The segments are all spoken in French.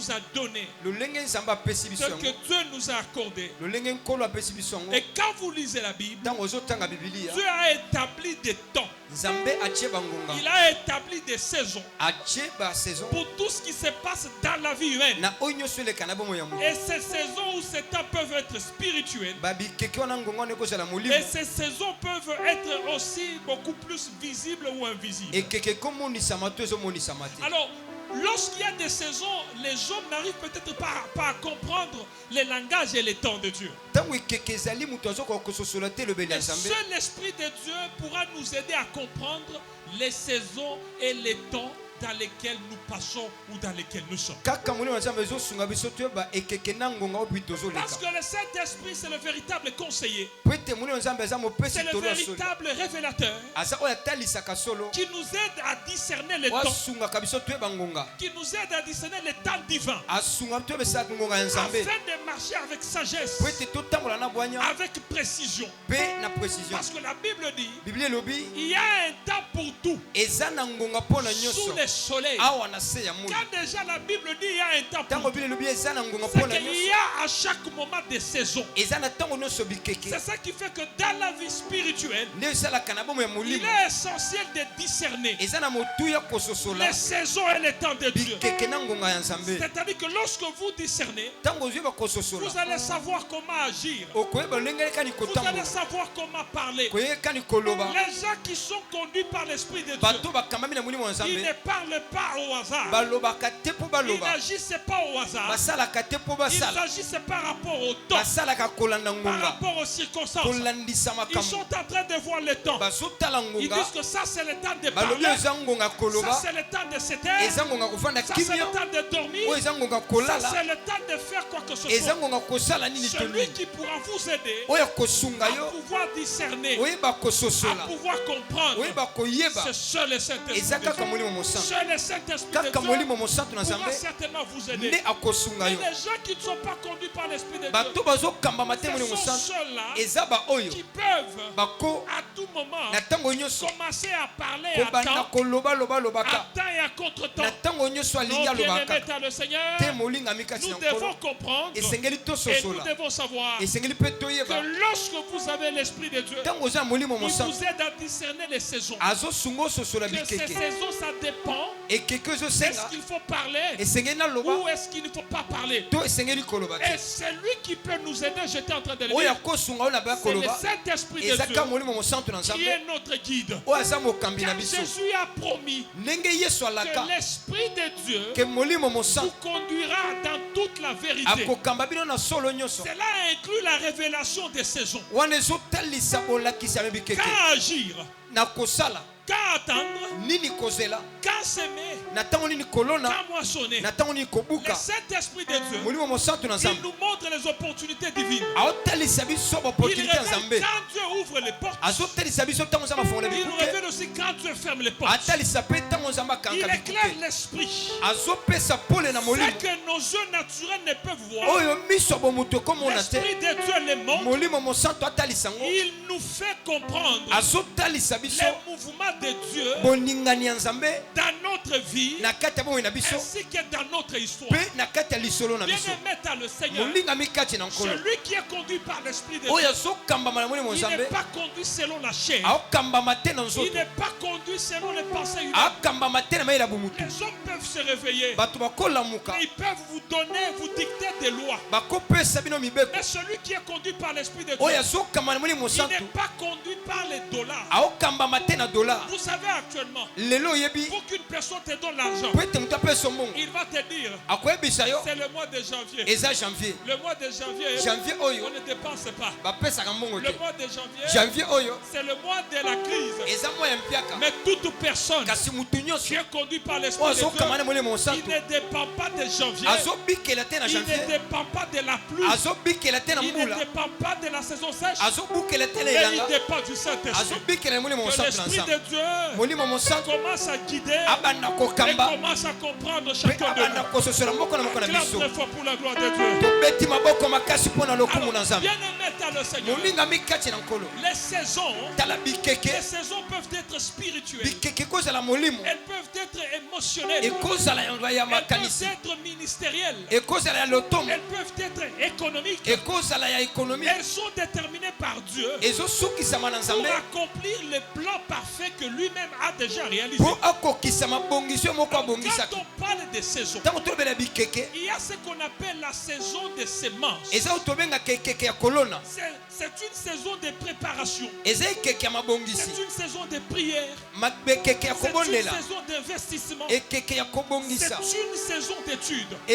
nous a donné, ce que Dieu nous a accordé. Et quand vous lisez la Bible, Dieu a établi des temps. Il a établi des saisons pour tout ce qui se passe dans la vie humaine. Et ces saisons ou ces temps peuvent être spirituels. Et ces saisons peuvent être aussi beaucoup plus visibles ou invisibles. Alors, lorsqu'il y a des saisons, les hommes n'arrivent peut-être pas à comprendre les langages et les temps de Dieu. Et seul l'Esprit de Dieu pourra nous aider à comprendre les saisons et les temps dans lesquels nous passons ou dans lesquels nous sommes. Parce que le Saint-Esprit, c'est le véritable conseiller. C'est le véritable révélateur qui nous aide à discerner les temps, qui nous aide à discerner les temps divins, afin de marcher avec sagesse, avec précision. Parce que la Bible dit il y a un temps pour tout sous les soleil. Quand déjà la Bible dit il y a un temps pour tout, c'est qu'il y a à chaque moment des saisons. C'est ça qui fait que dans la vie spirituelle, il est essentiel de discerner les saisons et les temps de Dieu. C'est-à-dire que lorsque vous discernez, vous allez savoir comment agir. Vous allez savoir comment parler. Les gens qui sont conduits par l'Esprit de Dieu, ils ne parlent pas au hasard. Ils n'agissent pas au hasard. Ils agissent par rapport au temps, par rapport aux circonstances. Ils sont en train de voir le temps. Ils disent que ça c'est le temps de parler, ça c'est le temps de se taire, ça c'est le temps de dormir, ça c'est le temps de faire quoi que ce soit. Celui qui pourra vous aider à pouvoir discerner, à pouvoir comprendre, c'est seul le Saint-Esprit. Seul le Saint-Esprit de Dieu pourra certainement vous aider. Mais les gens qui ne sont pas conduits par l'Esprit de Dieu, ce sont ceux-là qui peuvent à tout moment commencer à parler à temps et à contre-temps. Donc bien-aimés dans le Seigneur, nous devons comprendre et nous devons savoir que lorsque vous avez l'Esprit de Dieu, il vous aide à discerner les saisons. Que ces saisons, ça dépend. Est-ce qu'il faut parler ou est-ce qu'il ne faut pas parler? Et celui qui peut nous aider, j'étais en train de le dire, c'est le Saint-Esprit de Dieu qui est notre guide. Car Jésus a promis que l'Esprit de Dieu vous conduira dans toute la vérité. Cela inclut la révélation des saisons. Quand agir, quand attendre, quand s'aimer, quand moissonner. Le Saint-Esprit de Dieu, il nous montre les opportunités divines. Il révèle quand Dieu ouvre les portes. Il révèle aussi quand Dieu ferme les portes. Il éclaire l'esprit. C'est que nos yeux naturels ne peuvent voir. L'Esprit de Dieu les montre. Il nous fait comprendre les mouvements de Dieu dans notre vie ainsi que dans notre histoire. Bien-aimé dans le Seigneur, celui qui est conduit par l'Esprit de Dieu, il n'est pas conduit selon la chair. Il n'est pas conduit selon les pensées humaines. Les hommes peuvent se réveiller. Ils peuvent vous donner, vous dicter des lois. Mais celui qui est conduit par l'Esprit de Dieu, il n'est pas conduit par les dollars. Vous savez actuellement, pour qu'une personne te donne l'argent, il va te dire, c'est le mois de janvier. Le mois de janvier, on ne dépense pas. Le mois de janvier, c'est le mois de la crise. Mais toute personne qui est conduite par l'Esprit de Dieu, il ne dépend pas de janvier. Il ne dépend pas de la pluie. Il ne dépend pas de la saison sèche. Mais il dépend du Saint-Esprit. Que l'Esprit de Dieu commence à guider et commence à comprendre chacun de nous. Acclame très fort pour la gloire de Dieu. Bien-aimé dans le Seigneur, les saisons peuvent être spirituelles, elles peuvent être émotionnelles, elles peuvent être ministérielles, elles peuvent être économiques. Elles sont déterminées par Dieu pour accomplir les plans parfaits que lui-même a déjà réalisés. Quand on parle de saisons, il y a ce qu'on appelle la saison des semences. C'est une saison de préparation. C'est une saison de prière. C'est une saison d'investissement. C'est une saison d'études. Vous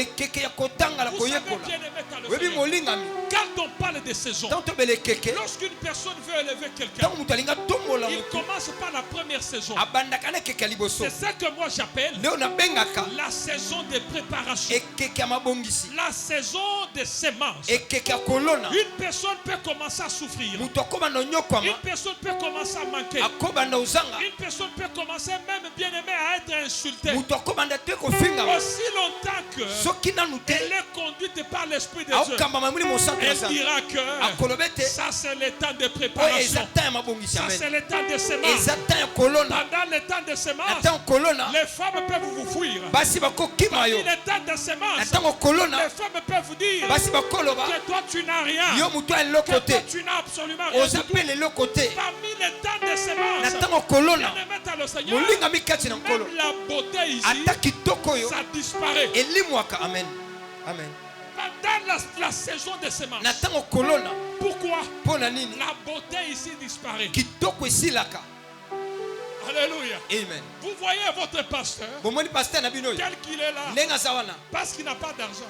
savez, bien-aimé dans le Seigneur, quand on parle de saison, lorsqu'une personne veut élever quelqu'un, il commence par la première saison. C'est ça que moi j'appelle la saison de préparation, la saison des semences. Une personne peut commencer à souffrir, une personne peut commencer à manquer, une personne peut commencer même, bien aimé, à être insultée. Aussi longtemps qu'elle est conduite par l'Esprit de Dieu, elle dira que ça c'est le temps de préparation, ça c'est le temps de semences. Pendant le temps de semences, les femmes peuvent vous fuir. Pendant le temps de semences, les femmes peuvent vous dire que toi tu n'as rien, que toi tu n'as absolument rien. Parmi les temps de semences, bien-aimé dans le Seigneur, même la beauté ici, ça disparaît. Amen. Amen. Pendant la saison des semences, pourquoi la beauté ici disparaît? Alléluia. Amen. Vous voyez votre pasteur tel qu'il est là, parce qu'il n'a pas d'argent.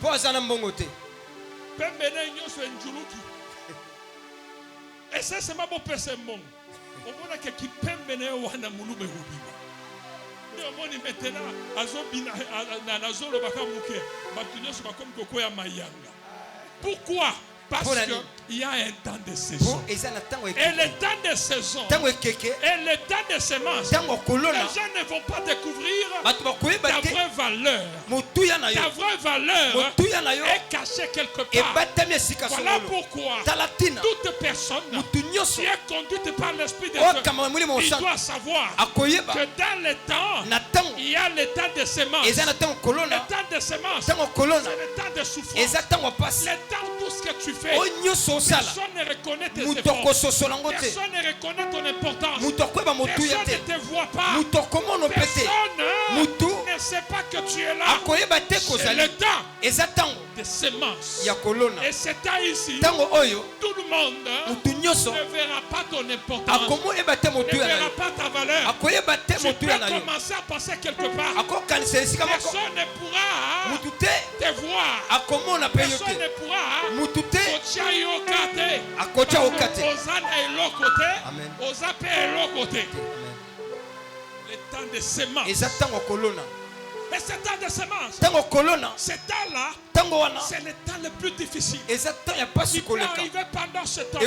Et ça c'est ma bonne personne. On voit que qui peut mener au Hanamulu Berubi. Pourquoi? Parce qu'il y a un temps de saison. Et le temps de saison et le temps de semences, les gens ne vont pas découvrir ta vraie valeur. Ta vraie valeur est cachée quelque part. Voilà pourquoi toute personne qui est conduite par l'Esprit de Dieu, il doit savoir que dans le temps, il y a le temps de semences. Le temps de semences, c'est le temps de souffrance. Le temps où tout ce que tu fais, personne ne reconnaît tes efforts. Personne ne reconnaît ton importance. Personne ne te voit pas. Personne ne sait pas que tu es là. C'est le temps des semences. Et c'est temps ici, tout le monde ne verra pas ton importance, ne verra pas ta valeur. Tu peux commencer à passer quelque part. Personne ne pourra te voir. Personne ne pourra le temps de semences. Et ce temps de semences, ce temps-là, c'est le temps le plus difficile. Il peut arriver pendant ce temps-là.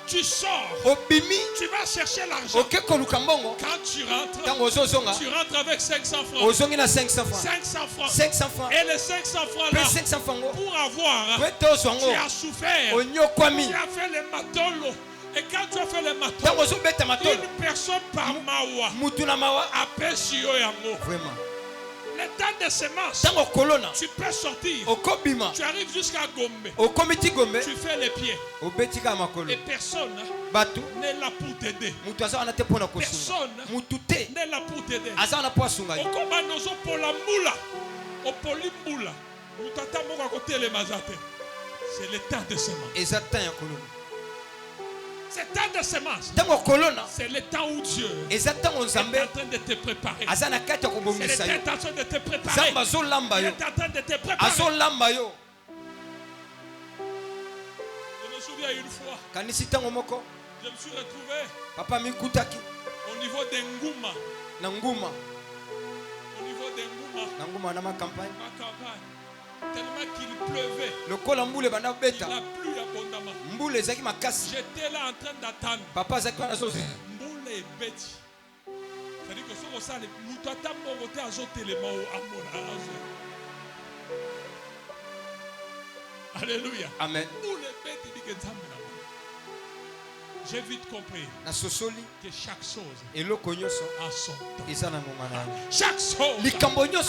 Tu sors, tu vas chercher l'argent. Quand tu rentres avec 500 francs. 500 francs. Et les 500 francs-là, pour avoir, tu as souffert. Tu as fait les matolo. Et quand tu as fait les matolo, une personne par mawa appelle sur yango. Vraiment. Le temps de semences, tu peux sortir. Tu arrives jusqu'à Gombe. Tu fais les pieds. Et personne n'est là pour t'aider. Personne n'est là pour t'aider. C'est le temps de semences. C'est le temps de semences. C'est le temps où Dieu est en train de te préparer. C'est le temps en train de te préparer. Il est en train de te préparer. Je me souviens une fois, je me suis retrouvé au niveau d'Engouma. Au niveau d'Engouma, ma campagne. Tellement qu'il pleuvait. Il a plu abondamment. J'étais là en train d'attendre. Mboule et bêti. C'est-à-dire que Alléluia. Amen. J'ai vite compris que chaque chose a son temps. Chaque chose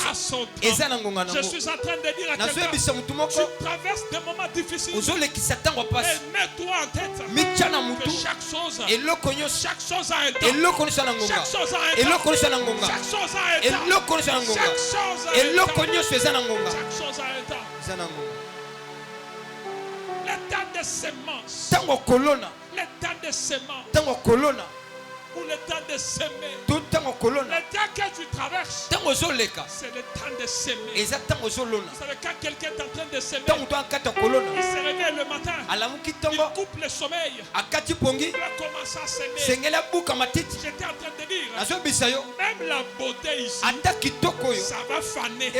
a son temps. Je suis en train de dire à quelqu'un, tu traverses des moments difficiles. Et mets-toi en tête que chaque chose a un temps. Chaque chose a un temps. Chaque chose a un temps. Chaque chose a un temps. Le temps de semence. Le temps de semence. Ou le temps de semer. Le temps que tu traverses, c'est le temps de semer. Vous savez, quand quelqu'un est en train de semer, il se réveille le matin, il coupe le sommeil, il va commencer à semer. J'étais en train de dire, même la beauté ici, ça va faner.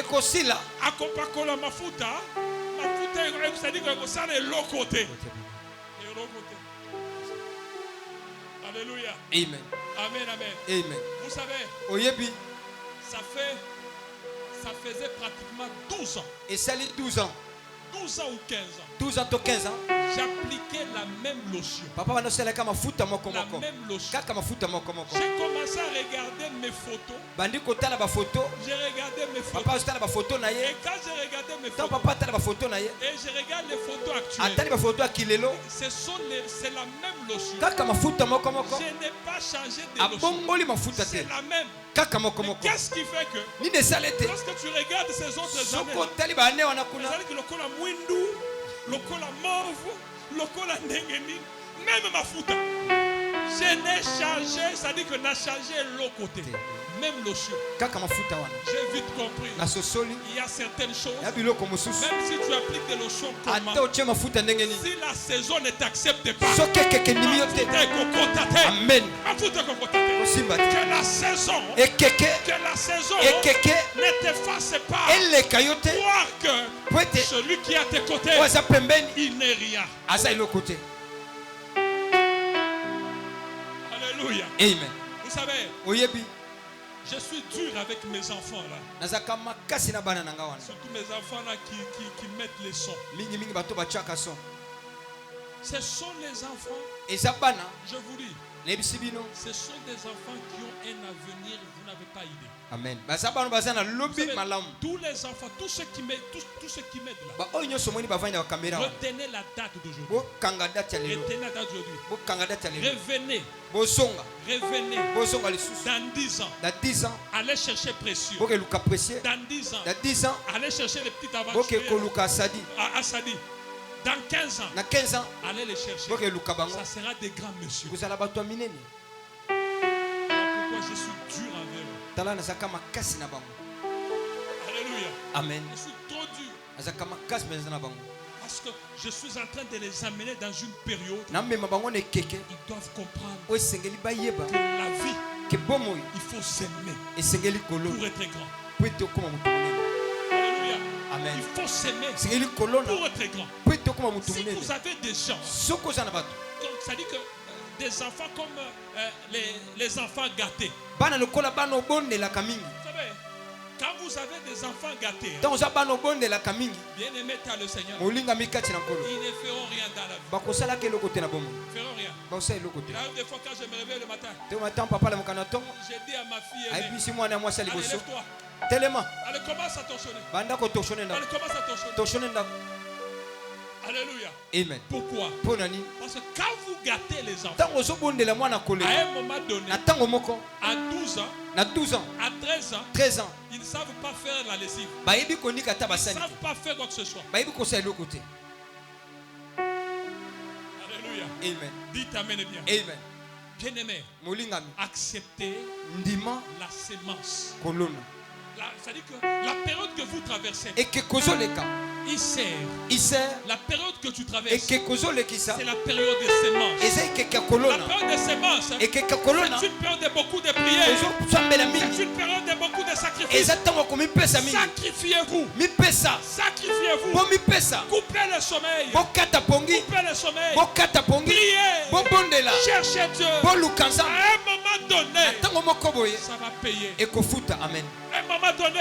Akopakola mafuta, c'est-à-dire que ça est l'autre côté. Alléluia. Amen. Amen, amen. Amen. Vous savez, ça faisait pratiquement 12 ans. Et ça lit 12 ans. 12 ans ou 15 ans. 12 ans ou 15 ans. J'appliquais la même lotion. Papa va nous faire la même lotion. J'ai commencé à regarder mes photos. J'ai regardé mes photos. Et quand j'ai regardé mes photos, et je regarde les photos actuelles, c'est la même lotion. Je n'ai pas changé de lotion. C'est la même. Qu'est-ce qui fait que lorsque tu regardes ces autres années, que le cola mwindu, le cola mauve, le cola ndengeni, même ma fouta, je n'ai changé, ça dit que n'a changé l'autre côté. Même lotion. J'ai vite compris. Il y a certaines choses, même si tu appliques des lotions comment, si la saison ne t'accepte pas, Amen. Que la saison ne t'efface pas. Voir que celui qui est à tes côtés, il n'est rien. Alléluia. Amen. Vous savez, je suis dur avec mes enfants là. Surtout mes enfants là qui mettent les sons. Ce sont les enfants, je vous dis, ce sont des enfants qui ont un avenir, vous n'avez pas idée. Amen. Savez, tous les enfants, tous ceux qui m'aident là, retenez la date d'aujourd'hui. Retenez la date d'aujourd'hui. Revenez. Dans 10 ans, allez chercher précieux. Dans 10 ans, allez chercher les petites aventures à Assadi. Dans 15 ans, allez les chercher. Ça sera des grands messieurs. Voilà pourquoi je suis dur envers eux. Alléluia. Amen. Je suis trop dur. Parce que je suis en train de les amener dans une période. Ils doivent comprendre que la vie, il faut s'aimer pour être grand. Alléluia. Amen. Il faut s'aimer pour être grand. Si vous avez des gens, ça dit que des enfants comme les enfants gâtés. Vous savez, quand vous avez des enfants gâtés, bien aimés par le Seigneur, ils ne feront rien dans la vie. Ils ne feront rien. Il arrive des fois quand je me réveille le matin, j'ai dit à ma fille, allez, lève-toi. Elle commence à torchonner. Alléluia. Amen. Pourquoi? Parce que quand vous gâtez les enfants, à un moment donné, à 12 ans, à 13 ans, ils ne savent pas faire la lessive. Ils ne savent pas faire quoi que ce soit. Alléluia. Amen. Dites amen et bien. Amen. Bien-aimé, acceptez la sémence. C'est-à-dire que la période que vous traversez, Il sert. La période que tu traverses, c'est la période des semences. La période des semences, c'est une période de beaucoup de prières. C'est une période de beaucoup de sacrifices. Sacrifiez-vous. Sacrifiez-vous. Coupez le sommeil. Coupez le sommeil. Priez. Cherchez Dieu. À un moment donné, ça va payer. Amen. À un moment donné,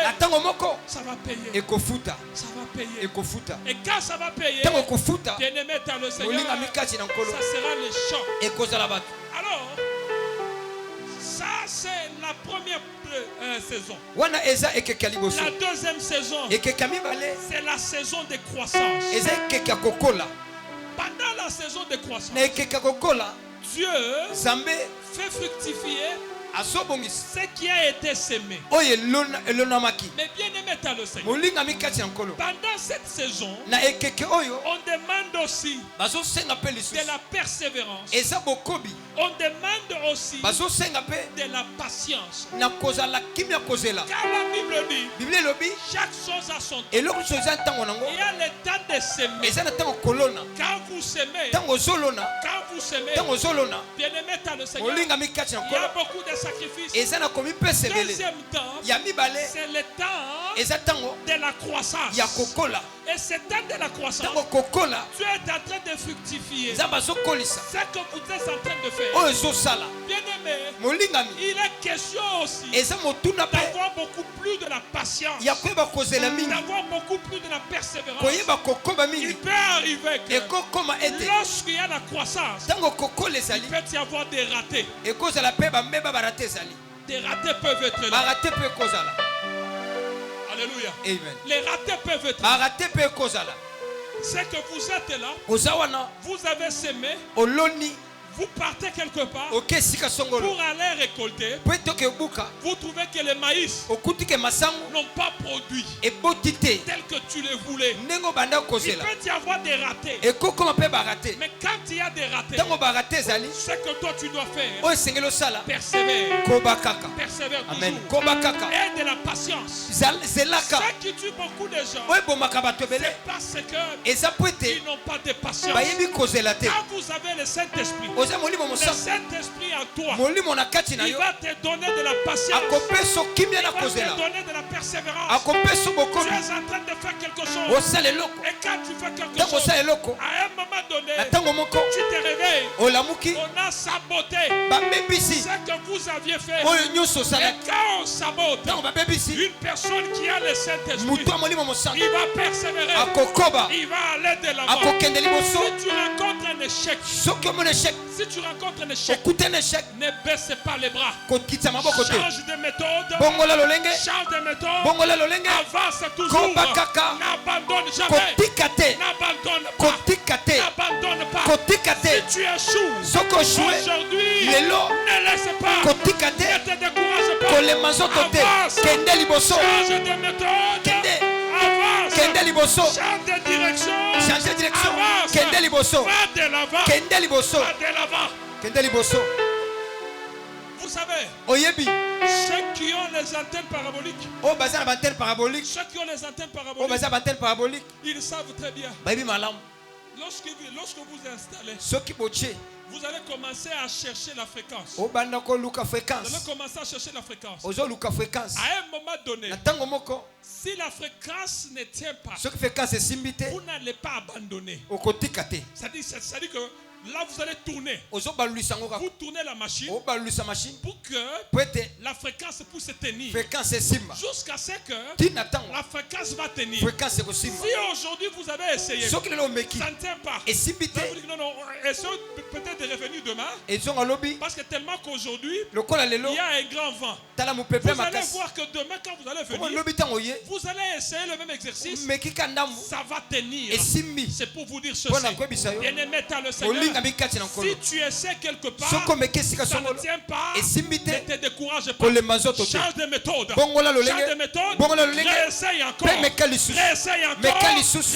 ça va payer. Ça va payer. Et quand ça va payer, bien-aimé dans le Seigneur, ça sera le chant. Alors, ça c'est la première saison. La deuxième saison, c'est la saison de croissance. Pendant la saison de croissance, Dieu fait fructifier ce qui a été semé. Mais bien aimé dans le Seigneur, pendant cette saison, on demande aussi de la persévérance. On demande aussi de la patience. Car la Bible dit, chaque chose a son temps. Il y a le temps de semer. Quand vous semez, bien aimé dans le Seigneur, il y a beaucoup de sacrifices. Deuxième temps, c'est le temps de la croissance. Et ce temps de la croissance, tu es en train de fructifier. Ce que vous êtes en train de faire. Bien aimé, il est question aussi d'avoir beaucoup plus de la patience, d'avoir beaucoup plus de la persévérance. Il peut arriver que lorsqu'il y a la croissance, il peut y avoir des ratés. Des ratés peuvent être là. Alléluia. Amen. Les ratés peuvent être là. C'est que vous êtes là. Vous avez semé. Vous partez quelque part pour aller récolter. Vous trouvez que les maïs n'ont pas produit tel que tu le voulais. Il peut y avoir des ratés. Mais quand il y a des ratés, ce que toi tu dois faire, persévère. Persévère toujours. Et de la patience. Ce qui tue beaucoup de gens, c'est parce qu'ils n'ont pas de patience. Quand vous avez le Saint-Esprit, le Saint-Esprit en toi, il va te donner de la patience. Il va te donner de la persévérance. Tu es en train de faire quelque chose. Et quand tu fais quelque chose, à un moment donné, tu te réveilles. On a saboté ce que vous aviez fait. Et quand on sabote, une personne qui a le Saint-Esprit, il va persévérer. Il va aller de l'avant. Si tu rencontres un échec, si tu rencontres un échec, ne baisse pas les bras. Change de méthode. Change de méthode. Avance toujours. N'abandonne jamais. N'abandonne pas. N'abandonne pas. Si tu échoues aujourd'hui, ne laisse pas. Ne te décourage pas. Avance. Change de méthode. Avance. Change de direction. Avance. Va de l'avant. Vous savez, ceux qui ont les antennes paraboliques, ils savent très bien. Lorsque vous installez, vous allez commencer à chercher la fréquence. Vous allez commencer à chercher la fréquence. À un moment donné, si la fréquence ne tient pas, vous n'allez pas abandonner. C'est-à-dire que là, vous allez tourner. Vous tournez la machine pour que la fréquence puisse tenir. Jusqu'à ce que la fréquence va tenir. Si aujourd'hui vous avez essayé, ça ne tient pas. Vous dites non, essayons peut-être de revenir demain. Parce que tellement qu'aujourd'hui, il y a un grand vent. Vous allez voir que demain, quand vous allez venir, vous allez essayer le même exercice. Ça va tenir. C'est pour vous dire ceci. Bien-aimé dans le Seigneur, Si tu essaies quelque part, ça ne tient pas, ne te décourage pas. Change de méthode. Change de méthode. Réessaye encore. Réessaye encore.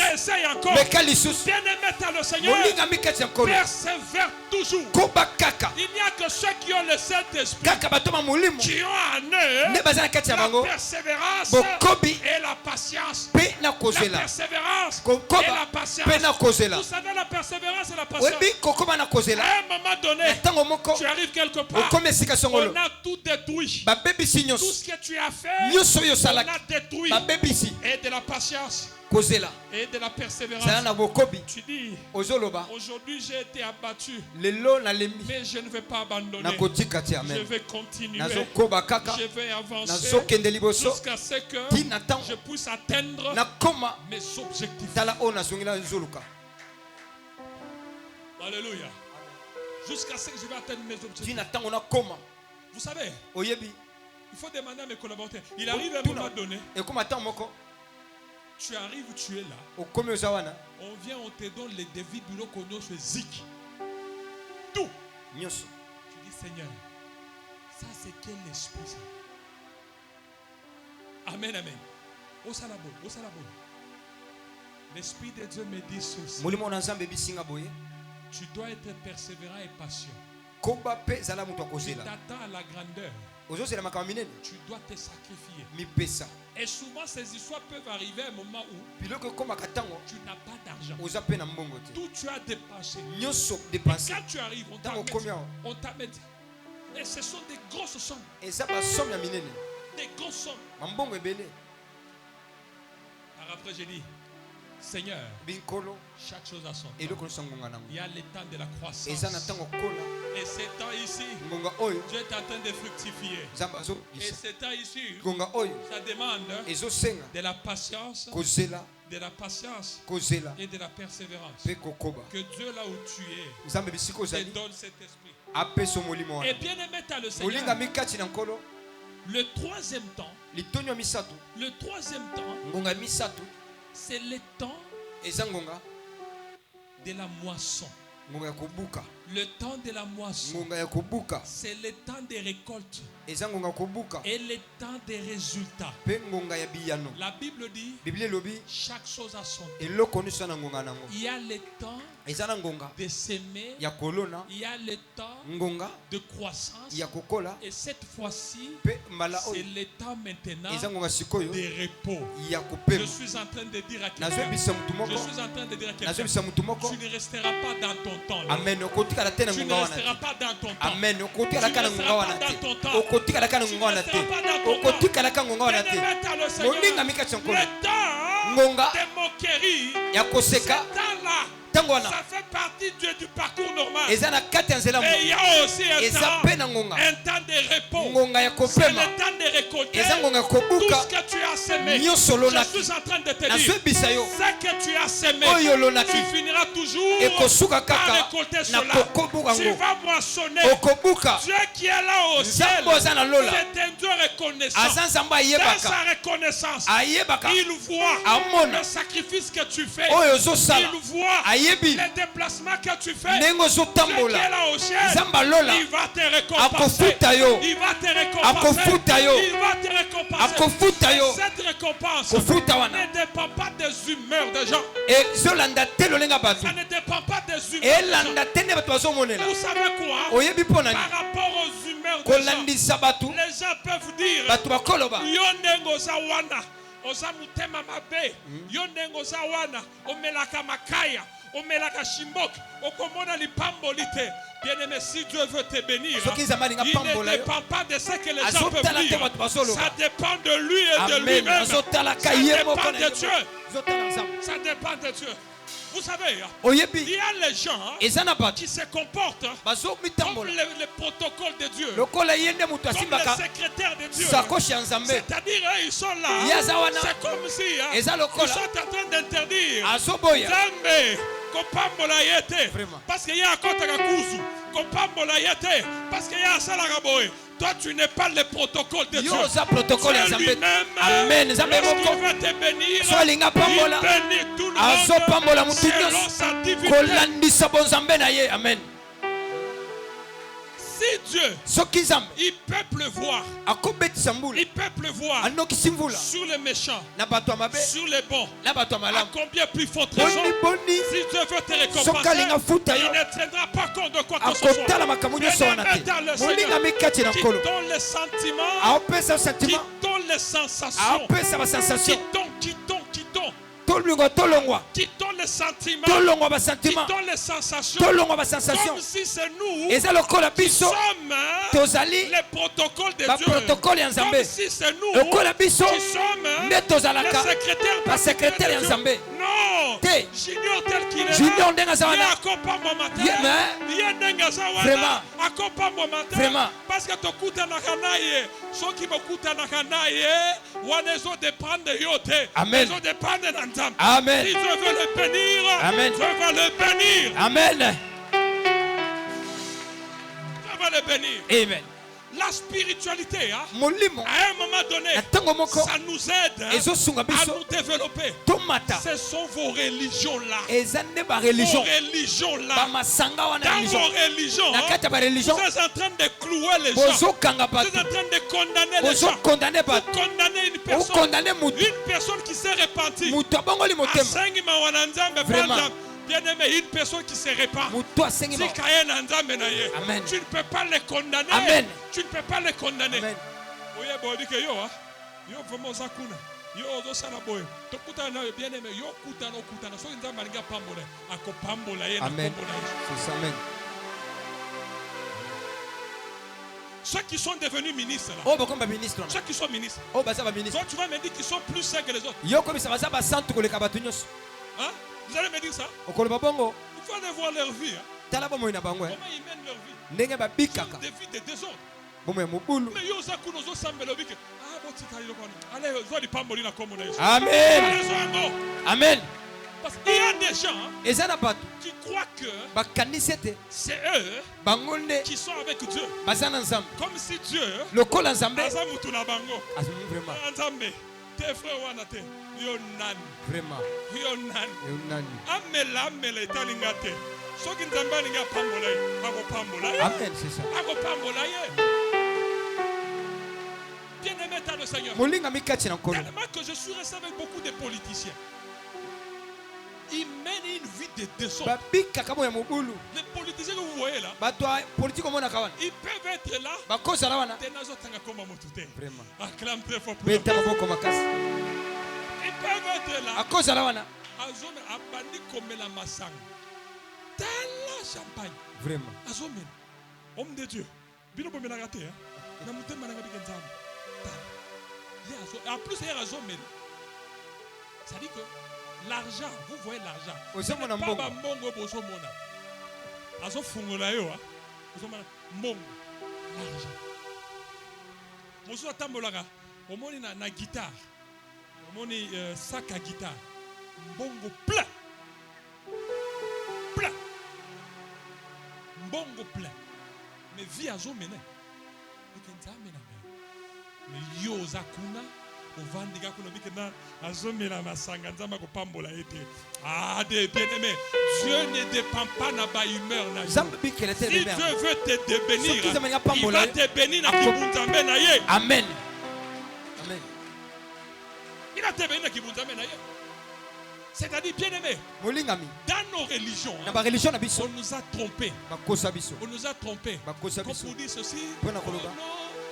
Réessaye encore. Bien-aimé dans le Seigneur, persévère toujours. Il n'y a que ceux qui ont le Saint-Esprit qui ont en eux la persévérance et la patience. La persévérance et la patience. Vous savez, la persévérance et la patience. À un moment donné, tu arrives quelque part, on a tout détruit. Tout ce que tu as fait, on a détruit. Et de la patience et de la persévérance. Tu dis, aujourd'hui j'ai été abattu, mais je ne vais pas abandonner. Je vais continuer. Je vais avancer jusqu'à ce que je puisse atteindre mes objectifs. Alléluia. Jusqu'à ce que je vais atteindre mes objectifs. Vous savez, il faut demander à mes collaborateurs. Il arrive à un moment donné. Tu arrives, tu es là. On vient, on te donne les devis du lot qu'on a zik. Tout. Tu dis, Seigneur, ça c'est quel esprit ça? Amen, amen. Au salabo. L'esprit de Dieu me dit ceci. Tu dois être persévérant et patient. Tu t'attends à la grandeur. Tu dois te sacrifier. Et souvent ces histoires peuvent arriver à un moment où tu n'as pas d'argent. Tout tu as dépensé. Et quand tu arrives, on t'amène. Et ce sont des grosses sommes. Des grosses sommes. Alors après j'ai dit, Seigneur, chaque chose a son temps. Il y a le temps de la croissance. Et ces temps ici, Dieu est en train de fructifier. Et ces temps ici, ça demande de la patience, et de la persévérance. Que Dieu, là où tu es, te donne cet esprit. Et bien aimé dans le Seigneur, le troisième temps, c'est le temps de la moisson. Le temps de la moisson, c'est le temps des récoltes et le temps des résultats. La Bible dit chaque chose a son temps. Il y a le temps de s'aimer, il y a le temps de croissance, et cette fois-ci c'est le temps maintenant de repos. Je suis en train de dire à quelqu'un, tu ne resteras pas dans ton temps là. Amen. Tu ne resteras pas dans ton temps. Amen. Tu ne resteras pas dans ton temps. Tu ne resteras pas dans ton temps. Le temps de moquerie, ce temps-là, ça fait partie du parcours normal. Et il y a aussi un temps de repos. C'est le temps de récolter tout ce que tu as semé. Je suis en train de te dire, ce que tu as semé, tu finiras toujours par récolter cela. Tu vas moissonner. Dieu qui est là au ciel, c'est un Dieu reconnaissant. Dans sa reconnaissance, il voit le sacrifice que tu fais. Il voit les déplacements que tu fais. Dieu qui est là au ciel, il va te récompenser. Il va te récompenser. Il va te récompenser. Cette récompense ne dépend pas des humeurs des gens. Ça ne dépend pas des humeurs des gens. Vous savez quoi? Par rapport aux humeurs des gens, les gens peuvent dire Yondengo Zawana, Ozamutema Mabe, Yondengo Zawana, Omelaka Makaya, Omelaka Shimbok, Okomona Lipambolite. Bien-aimé, si Dieu veut te bénir, il ne dépend pas de ce que les gens peuvent dire. Ça dépend de lui et de lui-même. Ça dépend de Dieu. Ça dépend de Dieu. Vous savez, il y a les gens qui se comportent comme les protocoles de Dieu, comme les secrétaires de Dieu. C'est-à-dire, ils sont là, c'est comme si ils sont en train d'interdire Zambe, Kopambola Yete, parce qu'il y a un Kotaka Kuzu, Kopambola Yete, parce qu'il y a un Salagaboy. Toi, tu n'es pas le protocole de Dieu. Dieu lui-même, lorsqu'il veut te bénir, il bénit tout monde selon sa divinité. Amen. Si Dieu, il peut pleuvoir, il peut pleuvoir sur les méchants, sur les bons, à combien plus forte raison, si Dieu veut te récompenser, il ne tiendra pas compte de quoi que ce soit. Qui donne les sentiments, qui donne les sensations, qui donne les sentiments, qui donne les sensations, comme si c'est nous qui sommes les protocoles de Dieu, comme si c'est nous qui sommes les secrétaires de Dieu. Non, j'ignore tel qu'il est là, vraiment, parce que tu ceux qui me coûtent ils dépendent de Yote, ils dépendent de Nzam. Amen. Si Dieu veut le bénir, Amen. Dieu va le bénir. Amen. Dieu va le bénir. Amen. La spiritualité, à un moment donné, ça nous aide à nous développer. Ce sont vos religions-là. Vos religions-là. Dans vos religions, vous êtes en train de clouer les gens. Vous êtes en train de condamner les gens. Vous condamnez une personne qui s'est repentie. Vraiment. Bien-aimé, une personne qui se répand, Amen. Tu ne peux pas les condamner. Amen. Tu ne peux pas les condamner. Amen. Amen. Ceux qui sont devenus ministres là. Ceux qui sont ministres. Donc tu vas me dire qu'ils sont plus sains que les autres. Hein? Vous allez me dire ça? Il faut aller voir leur vie. Hein? Comment ils mènent leur vie? Ils ont des vies de désordre. Mais yo za kuno zo sambelo bike. Ah bon tika yo kono. Allez zo di pamboli na komo na Yesu. Amen. Amen. Parce qu'il y a des gens qui croient que c'est eux qui sont avec Dieu. Comme si Dieu azamutu na bango. Nzambe tes frères wana te yo nani. Vraiment. Yo nani. Amela etalinga te. Soki Nzambe alinga pambola ye. Ako pambola ye. Amen, c'est ça. Ako pambola ye. Bien-aimé dans le Seigneur. Tellement que je suis resté avec beaucoup de politiciens. Ils mènent une vie de désordre. Les politiciens que vous voyez là, ils peuvent être là. Vraiment. Acclame très fort pour eux. Ils peuvent être là. Abandi comme la massang. Tala champagne. Vraiment. Azomen. Homme de Dieu. Bino bomena gâté hein. Na mutema na ngabika nzambe. En plus il y a azomen. Ça dit que l'argent, vous voyez l'argent. Pas mbongo bozo mona. Azo fungola yo hein. Bozo mona mbongo. L'argent. Bozo tambolaka. Omoni na guitare. Omoni sac à guitare. Mbongo plein. Plein. Mbongo plein. Mais vie azo mena. Mais yo zakuna. Ah, des bien-aimés, Dieu ne dépend pas de ma humeur. Si Dieu veut te bénir, il va te bénir. Amen. Il va te bénir. C'est-à-dire, bien-aimé, dans nos religions, on nous a trompés. On nous a trompés. Comme pour dire ceci,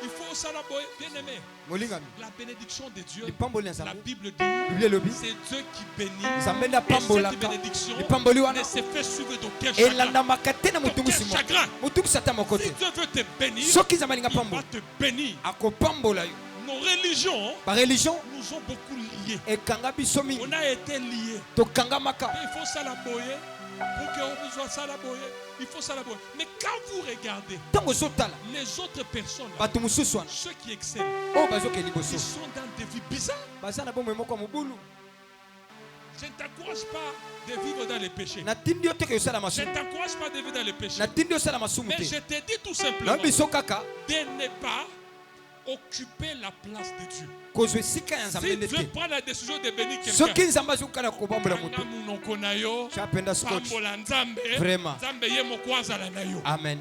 il faut ça la bien-aimé. La bénédiction de Dieu, la Bible dit, c'est Dieu qui bénit. Et cette bénédiction ne se fait suivre d'aucun chagrin. Si Dieu veut te bénir, il va te bénir. Nos religions nous ont beaucoup liés. On a été liés. Il faut ça la boyer. Pour qu'on soit ça la boyer. Il faut ça la boyer. Mais quand vous regardez les autres personnes, ceux qui excellent, ils sont dans des vies bizarres. Je ne t'encourage pas de vivre dans les péchés. Je ne t'encourage pas de vivre dans les péchés. Mais je te dis tout simplement de ne pas occuper la place de Dieu. Si Dieu prend la décision de bénir quelqu'un, Amen.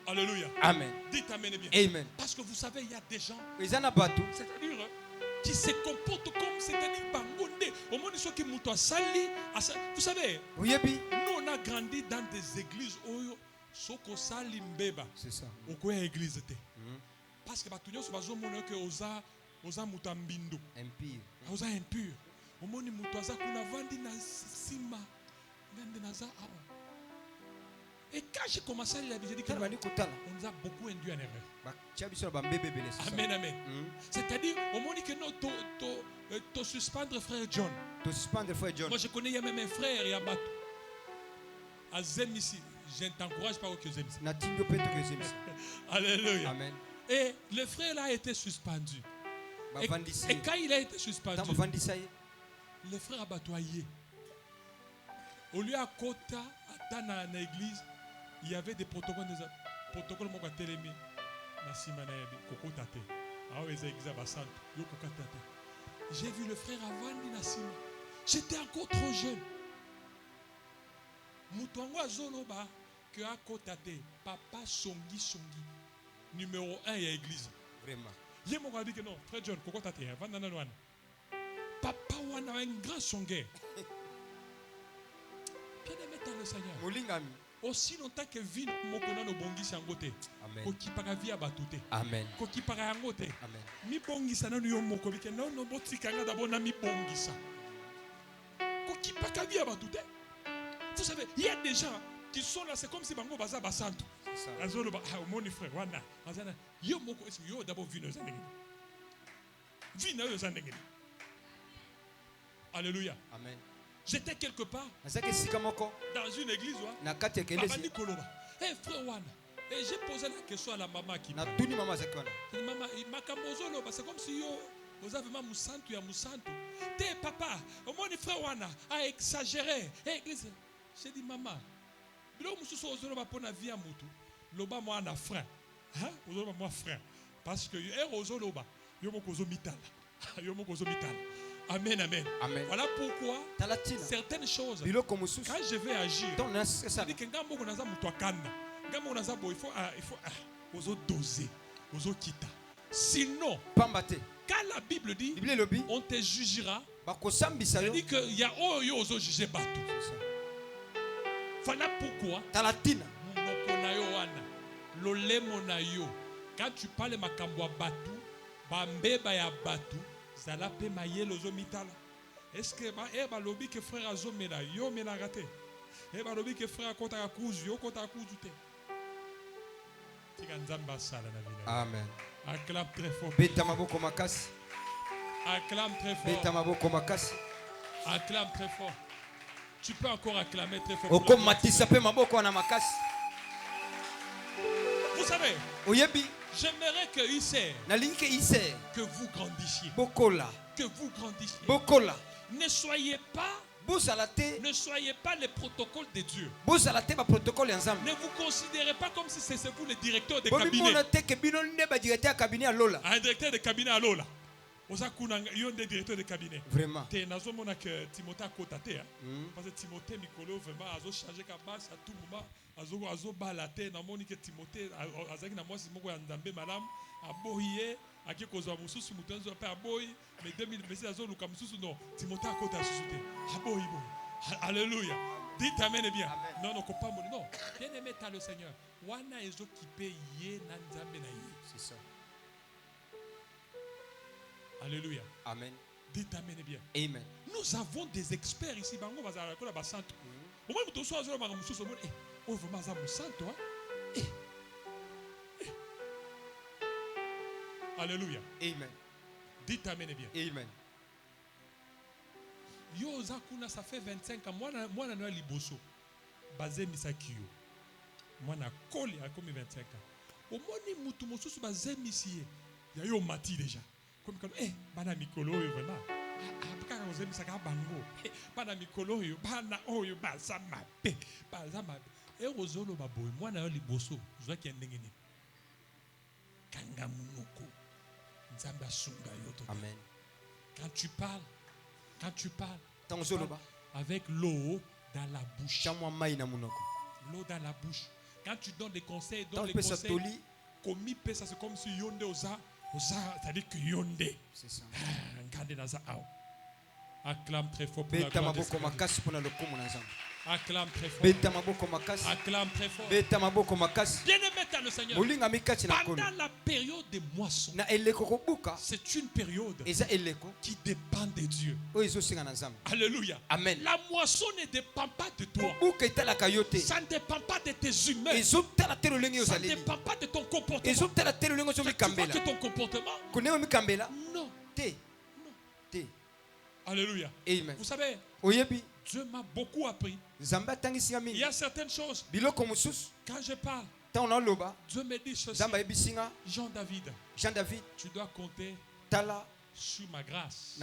Alléluia. Amen. Dites amen bien. Amen. Parce que vous savez, il y a des gens, c'est-à-dire qui se comportent comme c'est-à-dire bangonde. Au moins, ceux qui moutent à Sali. Vous savez, nous on a grandi dans des églises où Soko Sali Mbeba. C'est ça. Au quoi église était. Parce que Batunyo se baso mon que osa mutambindo. Impur. Osa impur. Au moins, ni mutoza kuna vandi na sima. Vandi na za awa. Et quand j'ai commencé à lire, j'ai dit qu'on nous a beaucoup induit en erreur. Amen, amen. C'est-à-dire, au moment que tu suspendre frère John. Moi, je connais, il y a même un frère, il y a Batou. À Zem ici. Je ne t'encourage pas au que Zem ici. Alléluia. Amen. Et le frère là a été suspendu. Et quand il a été suspendu, le frère a batoyé. Au lieu à Kota, dans l'église, il y avait des protocoles mon télémi na simana yabi kokotate awo ezaigiza basantu yo kokatate. J'ai vu le frère avandi na sima. J'étais encore trop jeune. Mutongo azoloba que akotate papa songi numéro 1 ya église. Vraiment. Yé mon gars dit que non, frère John kokotate avanda na wana. Papa wana un grand songueur. Bien aimé dans le Seigneur. Molingami. Aussi longtemps que vie mokona no bongisi yangote. Amen. Ko kipaka via batute. Amen. Ko kipaka yangote. Amen. Mi bongisa na yo moko bike no botikanga d'abord na mi bongisa. Ko kipaka via batute. Vous savez, il y a des gens qui sont là, c'est comme si bango baza basantu. C'est ça. Azolo ba mon frère wana. Azana yo moko yo d'abord vie no zanenge. Vie na yo zanenge. Alléluia. Amen. J'étais quelque part dans une église. Hey frère Wana, et j'ai posé la question à la maman qui m'a dit maman, c'est comme si vous avez vraiment Moussantou ya Moussantou. T'es papa, au moins frère Wana a exagéré. J'ai dit maman, bilo mususu ozoloba pona vie ya mutu. Loba moi na frère. Hein? Ozoloba moi frère. Parce que ozoloba yo moko ozomitala. Yo moko ozomitala. Amen, amen, amen. Voilà pourquoi certaines choses, quand je vais agir, c'est-à-dire que il faut doser, sinon, quand la Bible dit, on te jugera, c'est-à-dire qu'il y a ozo jugé bateau. Voilà pourquoi, quand tu parles makambo bateau, bambeba ya bateau. Zalape mayelo zomitala. Est-ce que ba lobi que frère azomela yo mela raté. Ba lobi que frère kota akuzu yo kota akuzu te. Tika nzamba sala na vida. Amen. Acclame très fort. Beta maboko makasi. Acclame très fort. Beta maboko makasi. Acclame très fort. Tu peux encore acclamer très fort. Oko matisa pe maboko na makasi. Vous savez, oyebi, j'aimerais que que vous grandissiez. Bokola. Que vous grandissiez. Bokola. Ne soyez pas les protocoles de Dieu. Ne vous considérez pas comme si c'est vous le directeur de cabinet. Un directeur de cabinet à Lola. Yon des directeurs de cabinet. Vraiment. T'es nazomona que Timothée a cotaté. Parce que Timothée Mikolo vraiment a changé kabas à tout moment. Azo balate na moni que Timothée azaki na mwasi moko ya ndambe madame aboye aki kozwa mususu mutenzo pe aboyi mais 2000 azo luka mususu non Timothée a kota susute aboyi boy. Alléluia. Dites amen et bien. Amen. Non non ko pas non. Bien aimé ta le Seigneur. Wana ezo kipe ye na nzambe na ye. C'est ça. Alléluia. Amen. Dites amen et bien. Amen. Nous avons des experts ici. Bango bazara ko la basanto. Au moins muto so azo ba mususu mo oh vraiment ça musanto hein. Alléluia. Amen. Dites amen et bien. Amen. Yo zakuna ça fait 25 ans moi na liboso. Bazé misaki yo. Moi na koli a comme 25 ans. Au moni mutu mususu bazé misié. Ya yo mati déjà. Comme bana mikolo yo vraiment. Abaka ozé misaka bango. Bana mikolo yo bana oyo bazama pe. Bazama. Et ozolo baboy moi na liboso. Je vois qu'il y a ndengeni. Amen. Quand tu parles avec l'eau dans la bouche. L'eau dans la bouche. Quand tu donnes des conseils, comme ça, c'est comme si yonde osa, c'est-à-dire que yonde. C'est ça. Acclame très fort pour la gloire de Seigneur. Acclame très fort. Acclame très fort. Bien-aimé dans le Seigneur. Pendant la période de moisson, c'est une période qui dépend de Dieu. Alléluia. Amen. La moisson ne dépend pas de toi. Ça ne dépend pas de tes humeurs. Ça ne dépend pas de ton comportement. Tu vois que ton comportement? Non. Alléluia. Amen. Vous savez, Dieu m'a beaucoup appris. Il y a certaines choses. Quand je parle, Dieu me dit ceci. Jean David, tu dois compter sur ma grâce.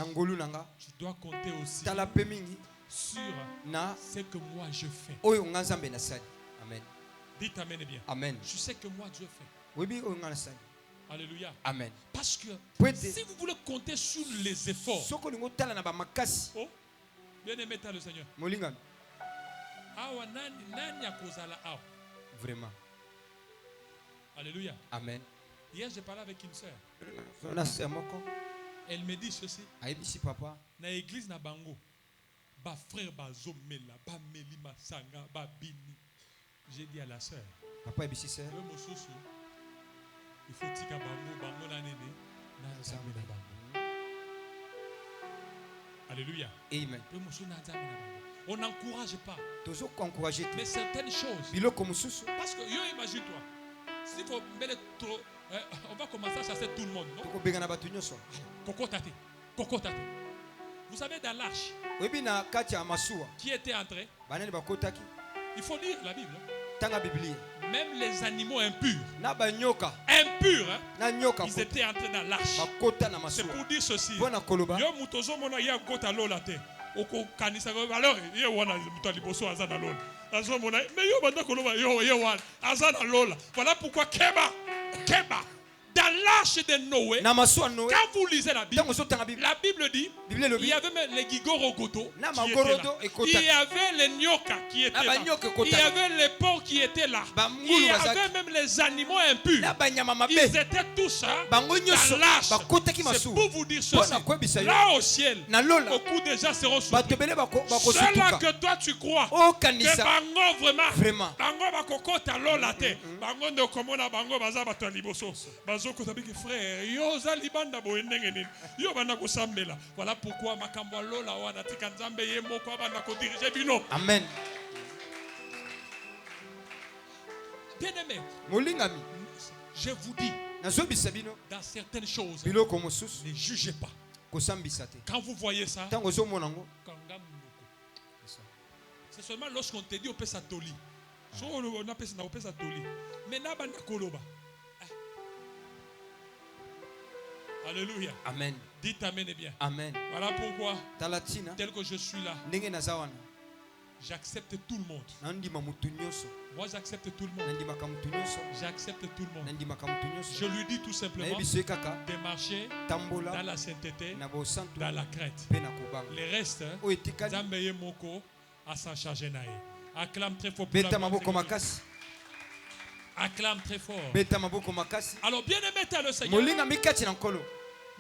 Tu dois compter aussi sur ce que moi je fais. Amen. Dites amen bien. Amen. Je sais que moi Dieu fait. Alléluia. Amen. Parce que si vous voulez compter sur les efforts, bien aimé le Seigneur. Vraiment. Alléluia. Amen. Hier, j'ai parlé avec une sœur. Elle me dit ceci. Papa. Dans l'église na bango, ba frère ba zomela, ba meli masanga, ba bini. J'ai dit à la sœur. Papa et sœur. Il faut tika bango na nene. Alléluia. Amen. On n'encourage pas. Mais certaines choses. Parce que yo, imagine-toi. Si on va commencer à chasser tout le monde, non? Kokotate. Vous savez, dans l'arche, qui était entré, il faut lire la Bible. Même les animaux impurs, ils étaient entrés dans l'arche. C'est pour dire ceci. Yo mutozo mona ya kota lola te. Oko kanisa alors yo wana muto liboso azana lola. Azo mona mais yo banda koloba yo wana azana lola. Voilà pourquoi Keba dans l'arche de Noé, quand vous lisez la Bible dit il y avait même les gigorogoto qui étaient là. Il y avait les nyoka qui étaient là. Il y avait les porcs qui étaient là. Il y avait même les animaux impurs. Ils étaient tous dans l'arche. C'est pour vous dire ceci. Là au ciel, beaucoup de gens seront surpris. C'est là que toi tu crois que bango vraiment bango bakokota lola te. Bango ndo komona bango baza bato liboso. Frère, yo za libanda boendenge nini. Yo bana ko sambela. Voilà pourquoi makambo lola wana tika nzambe ye moko bana ko diriger bino. Amen. Bien-aimé, je vous dis, dans certaines choses, ne jugez pas. Quand vous voyez ça, c'est seulement lorsqu'on te dit on peut s'atoli. On appelle ça toli. Mais n'a pas koloba. Alléluia. Amen. Dites amen bien. Amen. Voilà pourquoi, tel que je suis là, j'accepte tout le monde. Moi j'accepte tout le monde. J'accepte tout le monde. Je lui dis tout simplement de marcher dans la sainteté, dans la crainte. Les restes, Zambeye Moko à s'en charger. Acclame très fort. Acclame très fort. Alors bien aimé le Seigneur.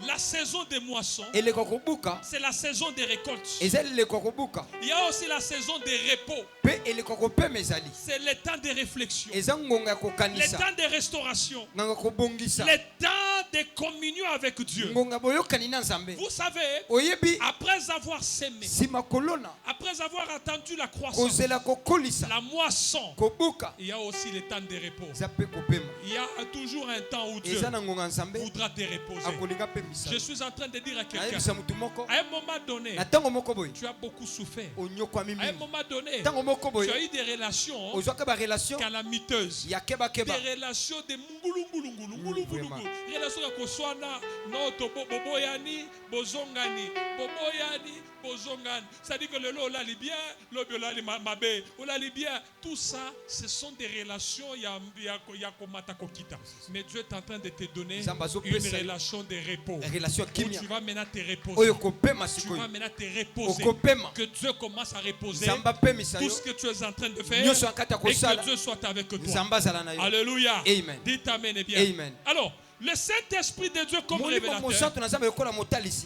La saison des moissons, c'est la saison des récoltes. Il y a aussi la saison des repos. C'est le temps de réflexion, le temps de restauration, le temps de communion avec Dieu. Vous savez, après avoir sémé, après avoir attendu la croissance, la moisson, il y a aussi le temps de repos. Il y a toujours un temps où Dieu voudra te reposer. Je suis en train de dire à quelqu'un, à un moment donné, tu as beaucoup souffert. À un moment donné, tu as eu des relations calamiteuses, des relations de relation ya koswana no to boboyani bozongani bozongani, c'est-à-dire que le lo la bien lo biolali mabe olali bien, tout ça ce sont des relations ya komata kokita, mais Dieu est en train de te donner une relation de repos où tu vas maintenant te reposer, tu vas maintenant te reposer, que Dieu commence à reposer tout ce que tu es en train de faire et que Dieu soit avec toi. Alléluia. Amen. Dites amen et bien. Amen. Alors, le Saint-Esprit de Dieu comme révélateur,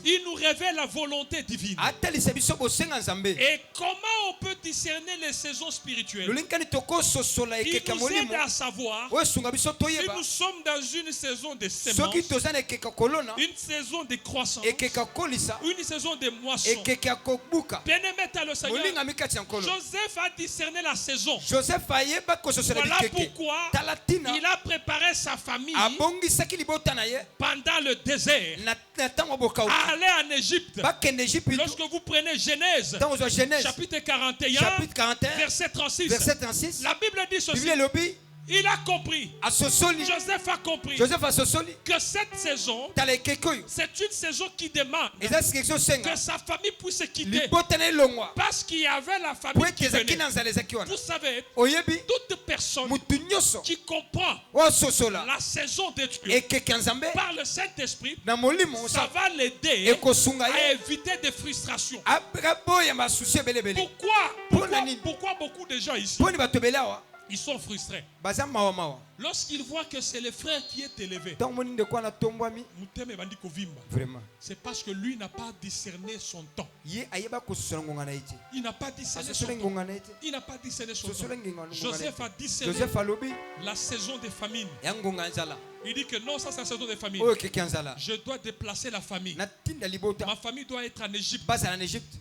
il nous révèle la volonté divine. Et comment on peut discerner les saisons spirituelles? Il nous aide à savoir si nous sommes dans une saison de sémence, une saison de croissance, une saison de moisson. Bien-aimé dans le Seigneur, Joseph a discerné la saison. Voilà pourquoi il a préparé sa famille pendant le désert à aller en Égypte. Lorsque vous prenez Genèse chapitre 41 verset 36, la Bible dit ceci: il a compris, Joseph a compris que cette saison, c'est une saison qui demande que sa famille puisse se quitter, parce qu'il y avait la famille qui venait. Vous savez, toute personne qui comprend la saison de Dieu par le Saint-Esprit, ça va l'aider à éviter des frustrations. Pourquoi beaucoup de gens ici ils sont frustrés lorsqu'ils voient que c'est le frère qui est élevé? C'est parce que lui n'a pas discerné son temps. Il n'a pas discerné son temps. Joseph a discerné la saison des famines. Il dit que non, ça c'est la saison des familles. Je dois déplacer la famille. Ma famille doit être en Égypte.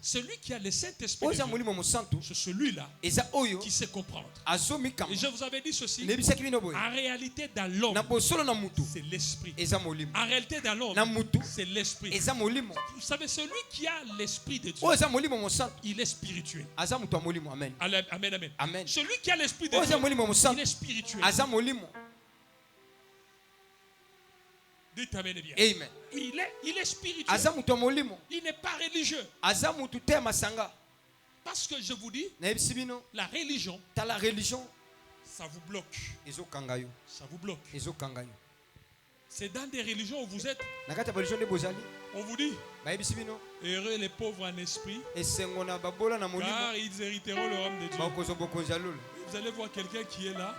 Celui qui a le Saint-Esprit, c'est celui-là qui sait comprendre. Et je vous avais dit ceci. En réalité, dans l'homme, c'est l'esprit. En réalité, dans l'homme, c'est l'esprit. Vous savez, celui qui a l'esprit de Dieu, il est spirituel. Amen, amen. Amen. Celui qui a l'esprit de Dieu, il est spirituel. Dites amen bien. Amen. Il est spirituel. Il n'est pas religieux. Parce que je vous dis, la religion, ça vous bloque. Ça vous bloque. C'est dans des religions où vous êtes. On vous dit, heureux les pauvres en esprit, car ils hériteront le royaume de Dieu. Vous allez voir quelqu'un qui est là.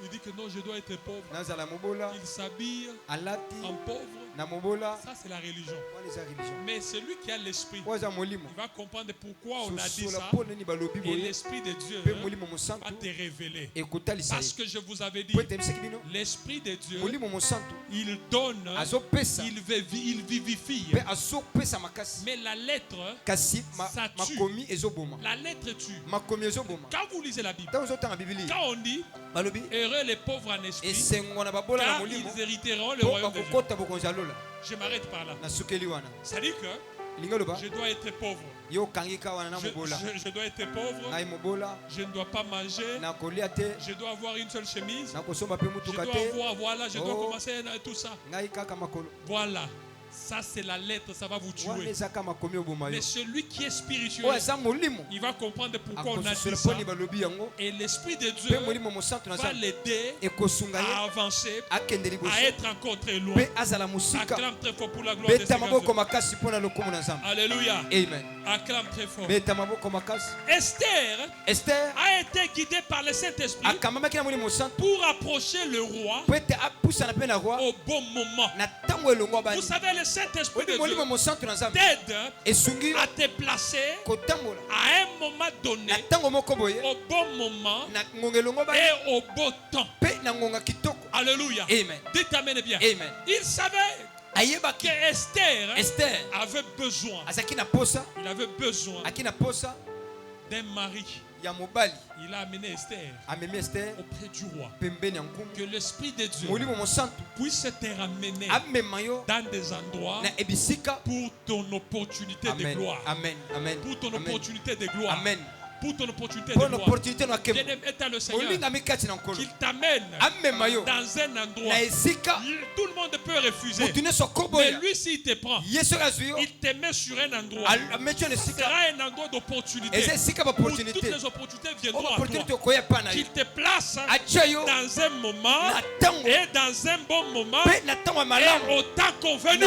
Il dit que non, je dois être pauvre. Il s'habille en pauvre. Ça, c'est la religion. Mais celui qui a l'esprit, il va comprendre pourquoi on a dit ça. Et l'esprit de Dieu va te révéler. Parce que je vous avais dit, l'esprit de Dieu, il donne, il vivifie. Mais la lettre, ça tue. La lettre tue. Quand vous lisez la Bible, quand on dit heureux les pauvres en esprit, car ils hériteront le royaume de Dieu. Je m'arrête par là. Ça dit que je dois être pauvre. Je dois être pauvre. Je ne dois pas manger. Je dois avoir une seule chemise. Je dois avoir, voilà, je dois commencer tout ça. Voilà. Ça c'est la lettre, ça va vous tuer. Mais celui qui est spirituel, il va comprendre pourquoi on a dit ça. Et l'esprit de Dieu va l'aider à avancer, à être encore très loin. Acclame très fort pour la gloire de Dieu. Alléluia. Amen. Acclame très fort. Esther a été guidée par le Saint-Esprit pour approcher le roi au bon moment. Vous savez, le Saint-Esprit de Dieu t'aide à te placer à un moment donné, au bon moment et au bon temps. Alléluia. Amen. Dites amen bien. Amen. Il savait que Esther avait besoin. Il avait besoin d'un mari. Il a amené Esther auprès du roi. Que l'Esprit de Dieu puisse te ramener dans des endroits pour ton opportunité de gloire. Amen. Pour ton opportunité de gloire. Amen. pour ton opportunité de gloire. Bien-aimé est le Seigneur, qu'il t'amène dans un endroit. Tout le monde peut refuser. Mais lui, s'il te prend, il te met sur un endroit. Ce sera un endroit d'opportunité. Où toutes les opportunités viendront à toi. Qu'il te place dans un moment et dans un bon moment et au temps convenu.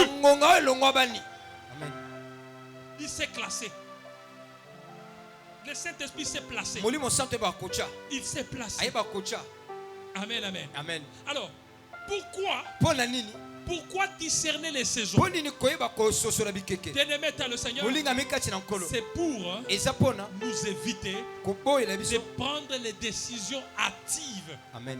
Il s'est classé. Le Saint-Esprit s'est placé. Il s'est placé. Amen, amen. Amen. Alors, pourquoi discerner les saisons? Bien-aimé dans le Seigneur, c'est pour nous éviter de prendre les décisions hâtives. Amen.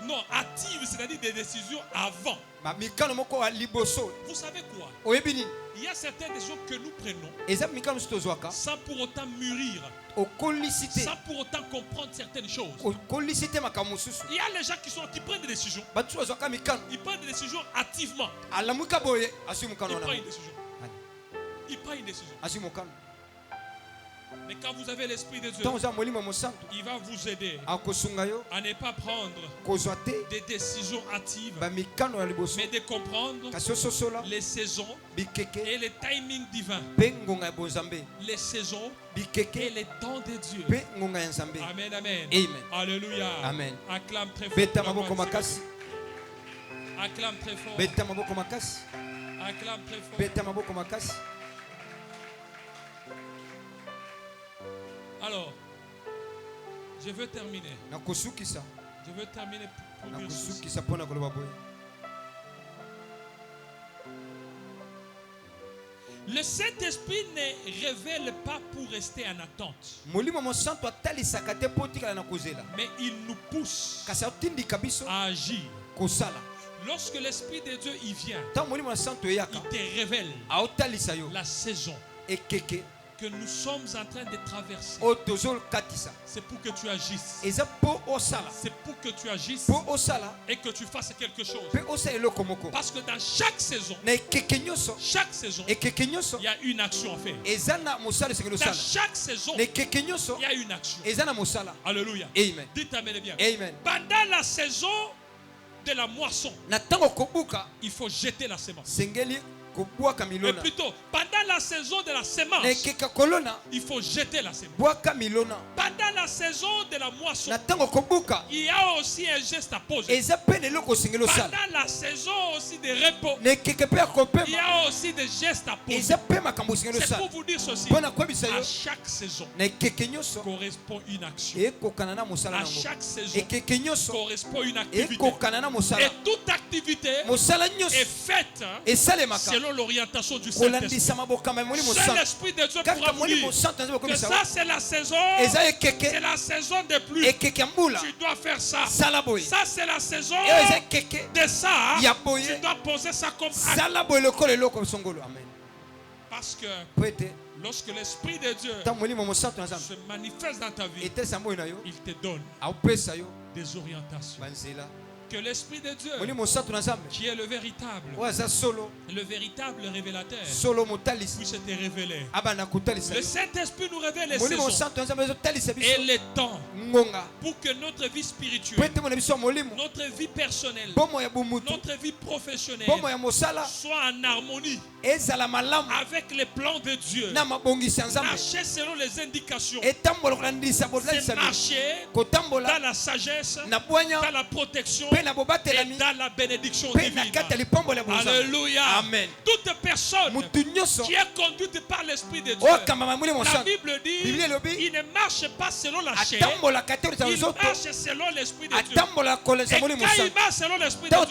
Non, hâtives, c'est-à-dire des décisions avant. Vous savez quoi? Il y a certaines décisions que nous prenons sans pour autant mûrir, sans pour autant comprendre certaines choses. Il y a les gens qui prennent des décisions. Ils prennent des décisions hâtivement. Ils prennent une décision. Mais quand vous avez l'Esprit de Dieu, il va vous aider à ne pas prendre des décisions hâtives, mais de comprendre les saisons et les timings divins. Les saisons et les temps de Dieu. Amen, amen. Alléluia. Amen. Acclame très fort. Acclame très fort. Acclame très fort. Alors, je veux terminer. Je veux terminer pour dire ceci. Le Saint-Esprit ne révèle pas pour rester en attente. Mais il nous pousse à agir. Lorsque l'Esprit de Dieu y vient, il te révèle la saison que nous sommes en train de traverser. C'est pour que tu agisses. C'est pour que tu agisses et que tu fasses quelque chose. Parce que dans chaque saison, il y a une action à faire. Dans chaque saison, il y a une action. Alléluia. Amen. Dites amen bien. Amen. Pendant la saison de la moisson, il faut jeter la semence. Mais plutôt, pendant la saison de la semence, il faut jeter la semence. Pendant la saison de la moisson, il y a aussi un geste à poser. Pendant la saison aussi de repos, il y a aussi des gestes à poser. C'est pour vous dire ceci. À chaque saison correspond une action. À chaque saison correspond une activité. Et toute activité est faite selon l'orientation du Saint-Esprit. Seul l'Esprit de Dieu pourra vous dire que ça c'est la saison. C'est la saison de pluie. Tu dois faire ça. Ça c'est la saison de ça. Tu dois poser ça comme acte. Parce que lorsque l'Esprit de Dieu se manifeste dans ta vie, il te donne des orientations. Que l'Esprit de Dieu, qui est le véritable révélateur, puisse te révéler. Le Saint-Esprit nous révèle les saisons et les temps pour que notre vie spirituelle, notre vie personnelle, notre vie professionnelle soit en harmonie avec les plans de Dieu. Marcher selon les indications. C'est marcher dans la sagesse, dans la protection et dans la bénédiction divine. Alléluia. Amen. Toute personne qui est conduite par l'Esprit de Dieu, la Bible dit, il ne marche pas selon la chair, il marche selon l'Esprit de Dieu. Et quand il marche selon l'Esprit de Dieu,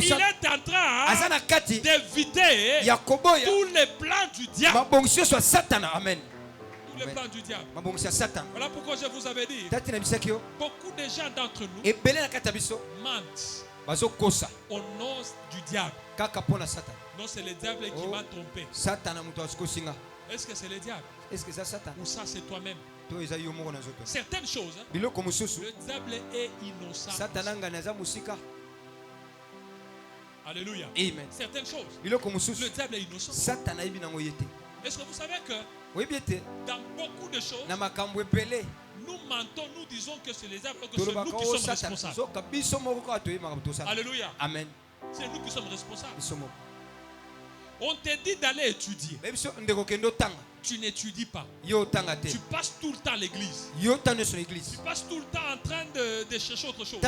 il est en train d'éviter tous les plans du diable. Amen. Le plan du diable. Voilà pourquoi je vous avais dit, beaucoup de gens d'entre nous mentent au nom du diable. Non, c'est le diable qui m'a trompé. Est-ce que c'est le diable? Ou ça c'est toi-même? Certaines choses, le diable est innocent. Alléluia. Amen. Certaines choses, le diable est innocent. Est-ce que vous savez que Dans beaucoup de choses, nous mentons, nous disons que c'est les diables, que c'est nous qui sommes responsables. Alléluia. Amen. C'est nous qui sommes responsables. On te dit d'aller étudier. Tu n'étudies pas. Tu passes tout le temps à l'église. Tu passes tout le temps en train de chercher autre chose.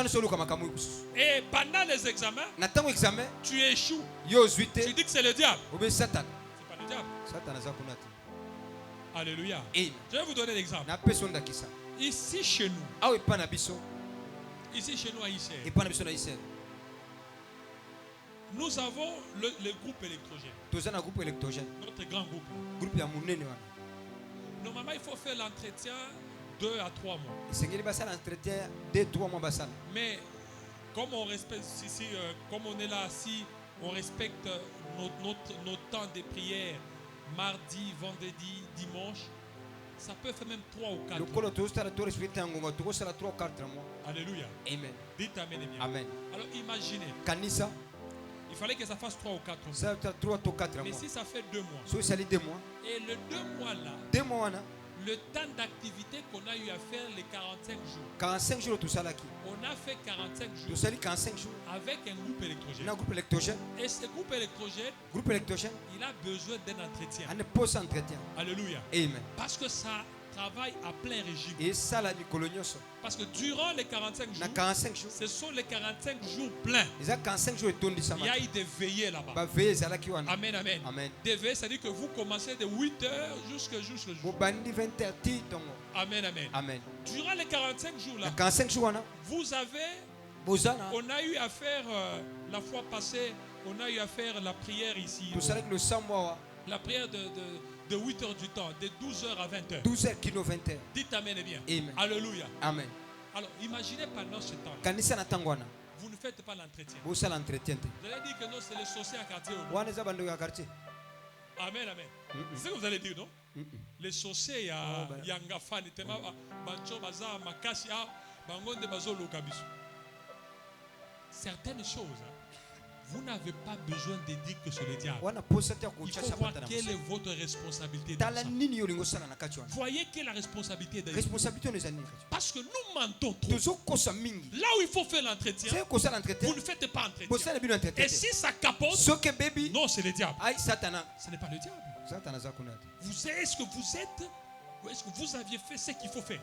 Et pendant les examens, tu échoues. Tu dis que c'est le diable. C'est pas le diable. Alléluia. Je vais vous donner l'exemple. Ici chez nous. Ici chez nous à Issel. Nous avons le groupe électrogène. Notre grand groupe. Normalement, il faut faire l'entretien 2 à 3 mois. Mais comme on respecte ici, comme on est là, si on respecte nos temps de prière, mardi, vendredi, dimanche, ça peut faire même 3 ou 4 mois. Alléluia. Amen. Dites Amen et bien. Amen. Alors imaginez. Il fallait que ça fasse 3 ou 4 mois. Mais si ça fait 2 mois. Et le 2 mois là, le temps d'activité qu'on a eu à faire les 45 jours. On a fait 45 jours avec un groupe électrogène. Et ce groupe électrogène, il a besoin d'un entretien. Alléluia. Amen. Parce que ça travaille à plein régime. Parce que durant les 45 jours, ce sont les 45 jours pleins. Il y a eu des veillées là-bas. Amen, amen. Des veillées, c'est-à-dire que vous commencez de 8h jusqu'au jour. Amen, amen. Durant les 45 jours là, vous avez, on a eu à faire, la fois passée, on a eu à faire la prière ici. La prière de 8h du temps, de 12h à 20h. 20h. Dites Amen et bien. Amen. Alléluia. Amen. Alors, imaginez pendant ce temps. Vous ne faites pas l'entretien. Vous allez dire que non, c'est les sorciers à quartier. Amen, amen. C'est ce que vous allez dire, non? Les sorciers, il y a un gafan, certaines choses. Vous n'avez pas besoin de dire que c'est le diable. Il faut voir quelle est votre responsabilité dans ça. Voyez quelle est la responsabilité de parce que nous mentons trop. Là où il faut faire l'entretien, vous ne faites pas l'entretien. Et si ça capote, non, c'est le diable. Ce n'est pas le diable. Est-ce que vous êtes, ou est-ce que vous aviez fait ce qu'il faut faire?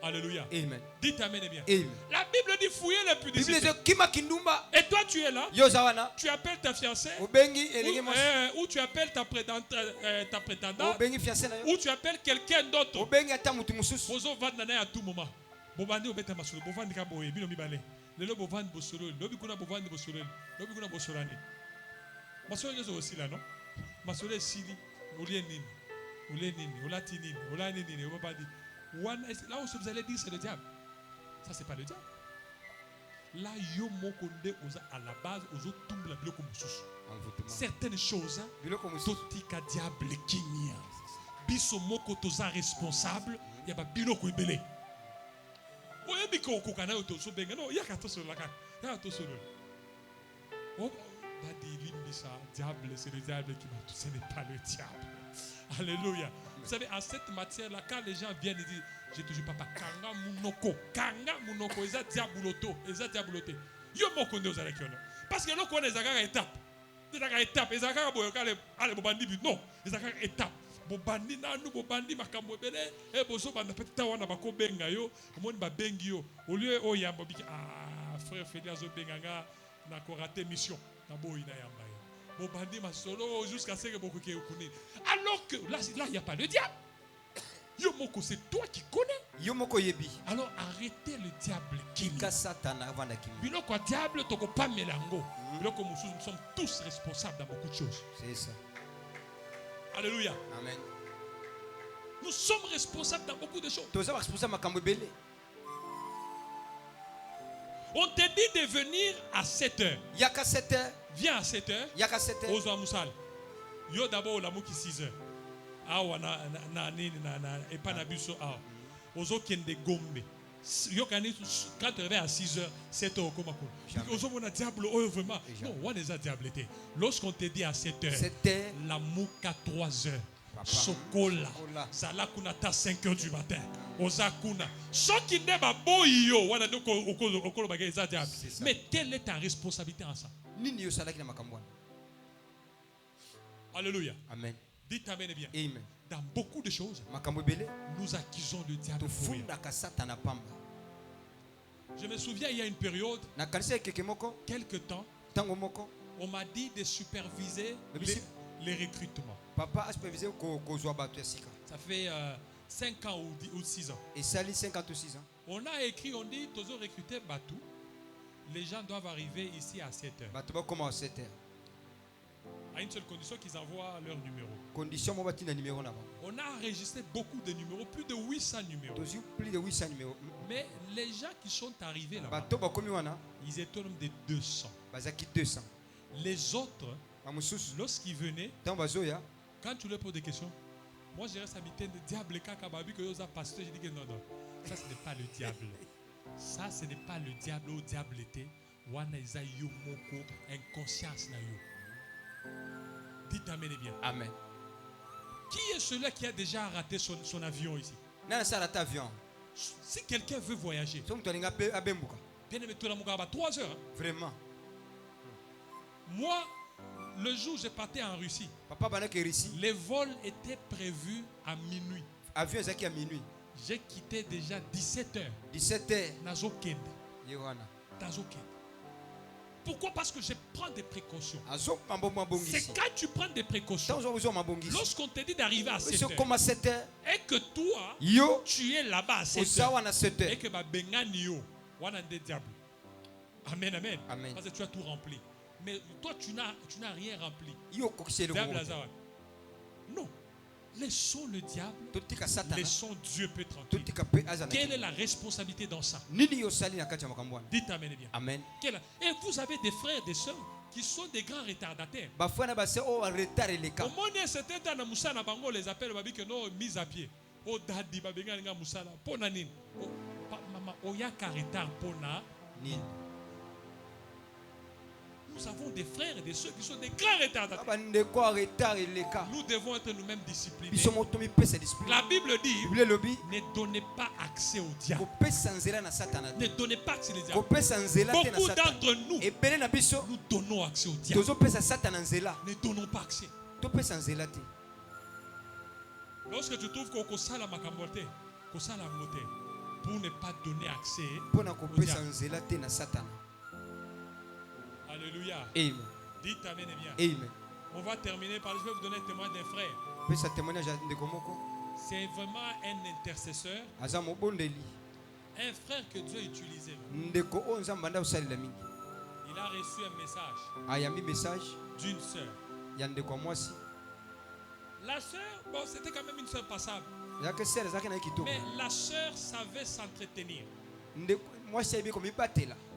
Alléluia. Amen. Dites Amen et bien. Amen. La Bible dit fouiller les publicités. Et toi tu es là. Tu appelles ta fiancée. Ou tu appelles ta prétendante. Ou tu appelles quelqu'un d'autre. Bozo va nana à tout moment. Bobandi obeta masolo. Bovandi ka boye. Bino mibale. Lelo bovandi bosolo. Lobi kuna bovandi bosolo. Lobi kuna bosolani. Masolo nyozo aussi là non. Masolo sili. Olie nini. Olie nini. Olati nini. Olani nini. Obandi. Là où vous allez dire c'est le diable. Ça c'est pas le diable. Là yo mokonde à la base aux autres tombent la biloko mususu. Certaines choses totika diable kinya. Biso moko toza responsable ya ba biloko ebele. Oye biko kokana yo toso benga no ya kato solo la ka. Ya to solo. Oh ba di limbisa diable c'est le diable qui m'a tout, ce n'est pas le diable. Alléluia. Vous savez, en cette matière-là, quand les gens viennent et disent, je te jure, papa, kanga munoko, eza diaboloto, yo moko nde ozala kiono. Parce que loko eza kaka étape, eza kaka boyo kale ale bobandi but non, eza kaka étape. Bobandi nanu bobandi makambo ebele, e bozo banda petita wana bako benga yo, omoni ba bengi yo, au lieu o yamba biki frère Félix zo benganga na ko rater mission, na boyi na yamba. Bobandi masolo jusqu'à ce que beaucoup qui connaissent. Alors que là il n'y a pas le diable. Yomoko c'est toi qui connais. Yomoko yebi. Alors arrêtez le diable qui satana avant d'akimi. Biloko diable toko pas melango. Biloko nous sommes tous responsables dans beaucoup de choses. C'est ça. Alléluia. Amen. Nous sommes responsables dans beaucoup de choses. Tous sommes responsables makambo belé. On te dit de venir à 7h. Yaka 7h. Viens à 7h. Yaka 7h. Ozo Moussal. Yo d'abord la mouki 6h. Awa na epanabiso awa. Ozo kende gombe. quand tu réveilles à 6h, 7h, comment on a diable, vraiment. Non, on est à diableté. Lorsqu'on te dit à 7h, la mouka 3h. Sokola, Zala kunata 5h du matin. Ozakuna. Soki neba boyo, wana doko okolo bageza diable. Mais quelle est ta responsabilité en ça? Alléluia. Amen. Dites amen bien. Amen. Dans beaucoup de choses, nous accusons le diable pour rien. Je me souviens, il y a une période, quelque temps, on m'a dit de superviser les recrutements. Ça fait 5 ans ou 6 ans. Et ça lit 5 ans ou 6 ans. On a écrit, on dit, tous recruter Batou. Les gens doivent arriver ici à 7h. Batou comment à 7h? À une seule condition qu'ils envoient leur numéro. Condition, on a enregistré beaucoup de numéros, plus de 800 numéros. Plus de 800 numéros. Mais les gens qui sont arrivés là-bas, ils étaient au nombre de 200. Les autres, lorsqu'ils venaient, quand tu leur poses des questions, moi je reste à mi-temps de diable kakababi que vous avez pasteur. Je dis que non, ça ce n'est pas le diable. Ça ce n'est pas le diable ou diable était. Wana isa yomoko inconscience na yo. Dites amen bien. Amen. Qui est celui qui a déjà raté son avion ici? Si quelqu'un veut voyager, bien aimé, 3 heures. Vraiment. Moi, le jour où je partais en Russie, les vols étaient prévus à minuit. Avion à minuit. J'ai quitté déjà 17h. 17h. Nazokende. Pourquoi? Parce que je prends des précautions. C'est quand tu prends des précautions. Lorsqu'on te dit d'arriver à 7h et que toi, tu es là-bas à 7h et que Amen, amen. Parce que tu as tout rempli. Mais toi, tu n'as rien rempli. Non. Laissons le diable. Laissons Dieu peut tranquille. Quelle est la responsabilité dans ça? Dites amen bien. Amen. Et vous avez des frères et des sœurs qui sont des grands retardataires. Au moins, certains temps, les appelle que non, mise à pied. Oh, daddy, babenga musala. Pona nin. Oh, maman, oyaka retard pona. Nous avons des frères et des sœurs qui sont des grands retardataires. Nous devons être nous-mêmes disciplinés. La Bible dit, ne donnez pas accès au diable. Ne donnez pas accès au diable. Beaucoup d'entre nous, nous donnons accès au diable. Ne donnons pas accès. Lorsque tu trouves qu'on sala makambote, qu'on sala mote, pour ne pas donner accès au diable. Alléluia. Amen. Dites amen et bien. Amen. On va terminer par, je vais vous donner un témoin d'un frère. C'est vraiment un intercesseur. Un frère que Dieu a utilisé. Il a reçu un message d'une sœur. La sœur, bon, c'était quand même une sœur passable. Mais la sœur savait s'entretenir.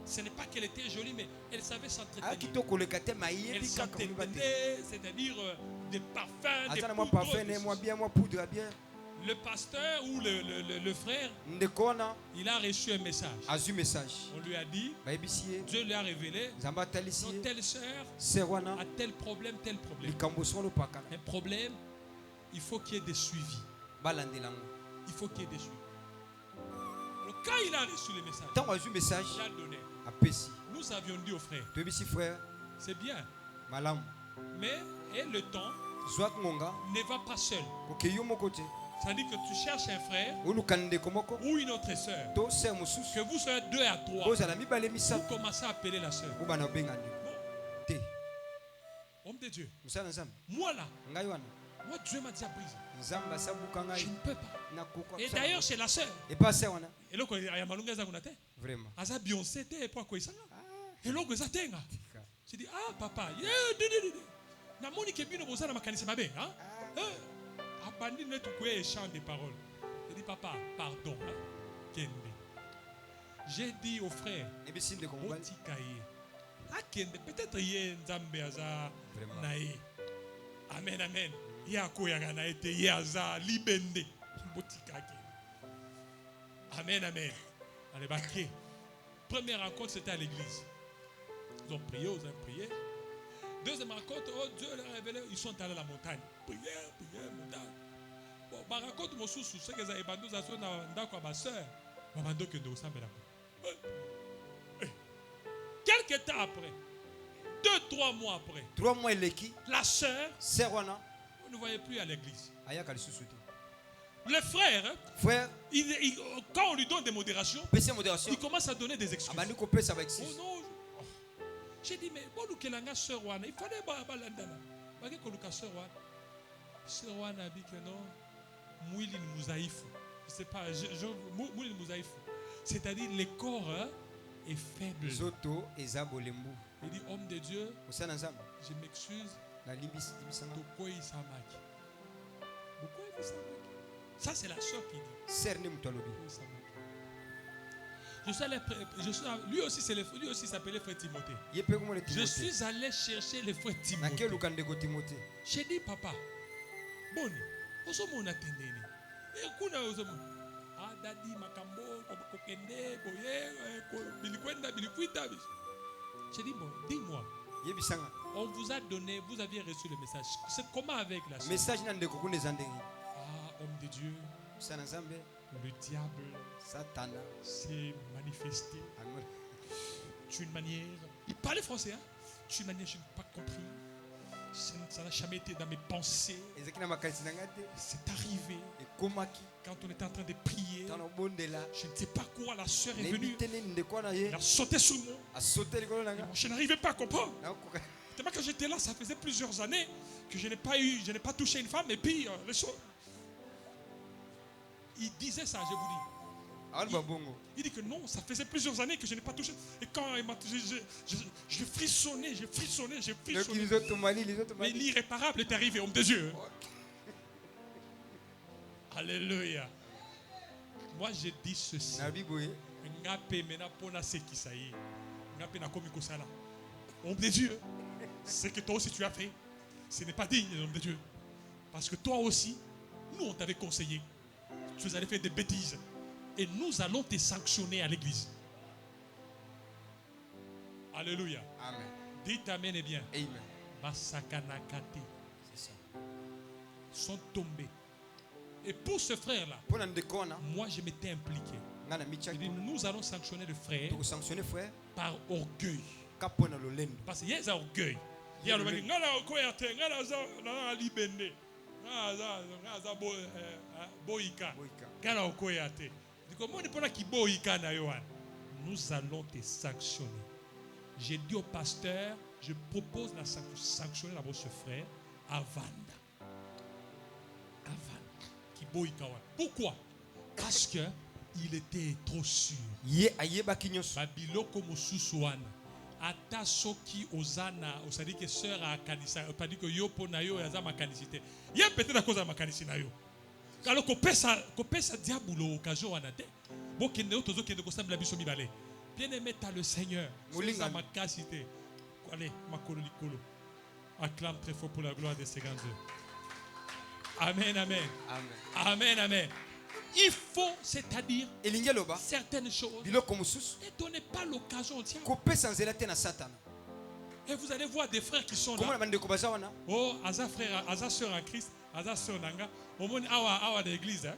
Ce n'est pas qu'elle était jolie, mais elle savait s'entretenir. Elle s'entretenait, c'est-à-dire des parfums, des poudres. Le pasteur ou le frère, il a reçu un message. On lui a dit, Dieu lui a révélé, telle sœur a tel problème, tel problème. Un problème, il faut qu'il y ait des suivis. Il faut qu'il y ait des suivis. Alors, quand il a reçu le message, il a donné. Nous avions dit au frère, c'est bien, mais le temps ne va pas seul. C'est-à-dire que tu cherches un frère ou une autre sœur, que vous soyez 2 à 3, vous commencez à appeler la sœur. Bon. Homme de Dieu, moi là, moi Dieu m'a dit à brise. Je ne peux pas. Et d'ailleurs c'est la sœur. Et là, il y a malunga za kunate. Vraiment. Asa Beyoncé te pour quoi ça? Et là que ça tenga. Je dis papa, na moni ke bino boza na makanisa mabe, hein? Abandi ne tukuye chant de paroles. Je dis papa, pardon, hein? Kende. J'ai dit au frère, Otikaye. Kende, peut-être yé nzambe aza nae. Amen, amen. Yako yagana ete yaza libende. Botikake. Amen, amen. Allez, baquer. Première rencontre, c'était à l'église. Ils ont prié, Deuxième rencontre, oh Dieu leur a révélé, ils sont allés à la montagne. Prière, montagne. Bon, ma rencontre, mon sous, c'est que les bandos sont dans ma soeur. Ma bando que nous sommes là. Quelques temps après, 2-3 mois après, 3 mois la sœur, on ne voyait plus à l'église. Le frère, quand on lui donne des modérations, il commence à donner des excuses. Oh non, j'ai dit, mais bon, nous sœur Wana, il fallait balandana. Bagé koluka sœur Wana. Sœur Wana a dit que non, Mouilin Mouzaïfou. Je sais pas, Mouilin Mouzaïfou. C'est-à-dire, le corps est faible. Zoto et Zabolembu. Il dit, homme de Dieu, je m'excuse. Pourquoi il s'amaki? Ça, c'est la sœur qui dit. Lui aussi s'appelait frère Timothée. Je suis allé chercher le frère Timothée. J'ai dit, papa, bon, on a attendu. Et kuna ah, dadi makambo, kokende, boye, bilikwenda, bilikuita. J'ai dit, bon, dis-moi. On vous a donné, vous aviez reçu le message. C'est comment avec la sœur? Ah, homme de Dieu. Le diable s'est manifesté d'une manière. Il parlait français, hein? D'une manière, je n'ai pas compris. Ça n'a jamais été dans mes pensées. C'est arrivé. Quand on était en train de prier, je ne sais pas quoi, la sœur est venue. Elle a sauté sur moi. Je n'arrivais pas à comprendre. Tellement que j'étais là, ça faisait plusieurs années que je n'ai pas touché une femme. Et puis, il disait ça, je vous dis. Il dit que non, ça faisait plusieurs années que je n'ai pas touché. Et quand il m'a touché, je frissonnais. Mais l'irréparable est arrivé, homme de Dieu. Alléluia. Moi, je dis ceci. Homme de Dieu, ce que toi aussi tu as fait, ce n'est pas digne, homme de Dieu. Parce que toi aussi, nous, on t'avait conseillé. Tu allais faire des bêtises. Et nous allons te sanctionner à l'église. Alléluia. Amen. Dites amen et bien. Amen. Masakanakate. C'est ça. Sont tombés. Et pour ce frère-là, moi je m'étais impliqué. Dit, nous allons sanctionner le frère par orgueil. Parce qu'il y a un orgueil. Il y a l'orgueil. Nous allons te sanctionner. J'ai dit au pasteur, je propose de sanctionner d'abord ce frère à Vanda. Pourquoi? Parce que il était trop sûr. Ata soki ozana, osadi que sœur a kanisa, pas dit que yo pona yo yaza makanisité. Il y a peut-être à cause de makanisina yo. Alors qu'on pèse diabolo occasion wanate. Bon qui ne otozo qui ne constate la biso mibale. Bien aimé t'as le Seigneur. Sa makasité. Allez, makolo likolo. Acclame très fort pour la gloire de ses grands yeux. Amen, amen. Amen. Amen, amen. Il faut, c'est-à-dire, certaines choses, ne donnez pas l'occasion. Et vous allez voir des frères qui sont là. Oh, Aza frère, Aza soeur en Christ, Aza soeur Nanga. Au monde, awa de l'église,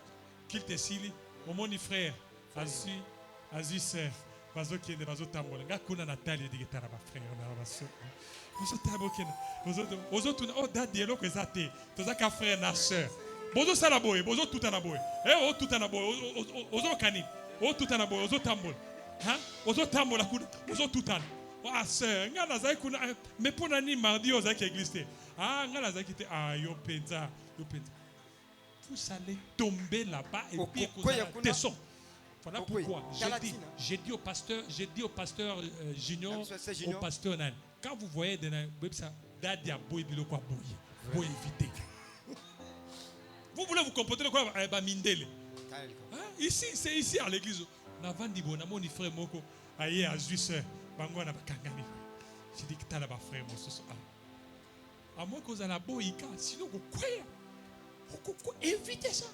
qu'il te sili. Au monde, frère, Azu sœur, Bazo qui est de Bazo Tambol. Ngakuna Nathalie de Guitara, frère, ma soeur. Bazo Tambol, Bazo Tuna, oh, daddy, elo que zate, Tozaka frère, na soeur. Bozo salaboy, bozo tutanaboy. O tutanaboy, ozo kani. O tutanaboy, ozo tambol. Hein? Ozo tambol akuda, ozo tutan. Ah sœur, ngala za kuna mais pona ni mardi oza ki église. Ah ngala za ki te yo penza. Vous allez tomber là-bas et puis vous allez descendre. Voilà pourquoi j'ai dit au pasteur Junior, au pasteur Nan. Quand vous voyez des ça dadia boy biloko boy éviter. Vous voulez vous comporter de quoi? Ici, c'est ici à l'église. Navandi bonamo ni frère moko. Aïe à Juisse. Bangwana bakangani. J'ai dit que t'as là-bas frère mon soso. À moins que vous allez à Boïka. Sinon vous quoi? Évitez ça.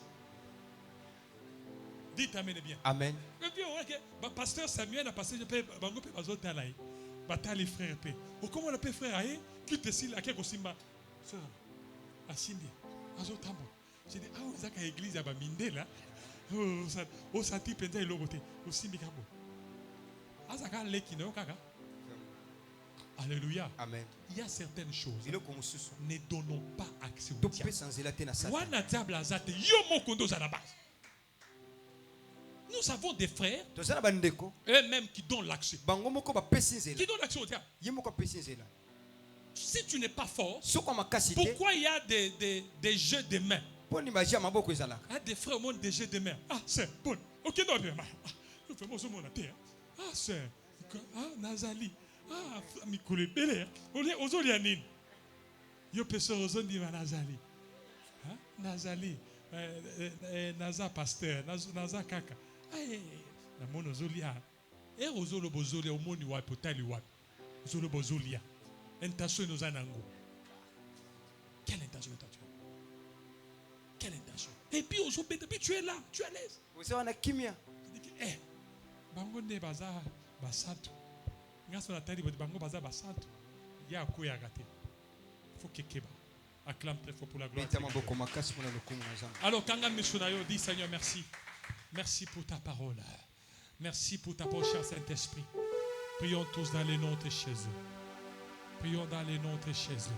Dites amen bien. Amen. Et puis on voit que pasteur Samuel a passé bango pe bazota là. Batali frère pe. Comment on appelle frère aye qui te sile à quelque simba. Sœur. Asindi. Azotambo. J'ai dit ah on a église à Baminde là. Oh ça type penza ilogote. Aussi mikabo. Azaka leki no kaka. Alléluia. Amen. Il y a certaines choses. Ne donnons pas accès au diable. Nous avons des frères eux-mêmes qui donnent l'accès. Qui donnent l'accès au diable. Si tu n'es pas fort, pourquoi il y a des jeux de main? Il y a des frères au monde des jeux de main. Ah, c'est bon. Ok, non, ah, c'est. Ah, Nazali. Ah, mikule bele. Ozoli anini. Yo peso ozondi ma Nazali. Hein? Nazali. Naza pasteur, Naza kaka. Na mono ozolia. Ozolo bozoli omoni wapi otali wapi. Ozolo bozolia. Intention nous anango. Quelle intention tu as? Quelle intention? Et puis puis tu es là, tu es à l'aise. Vous avez kimia. Eh, bango ne baza basantu. Ngaso natali bango baza basantu. Ya kuya gate. Faut kekeba. Acclame très fort pour la gloire. Alors kanga missionario dit Seigneur merci. Merci pour ta parole. Merci pour ta parole, cher Saint-Esprit. Prions tous dans les noms de Jésus. Prions dans les noms de Jésus.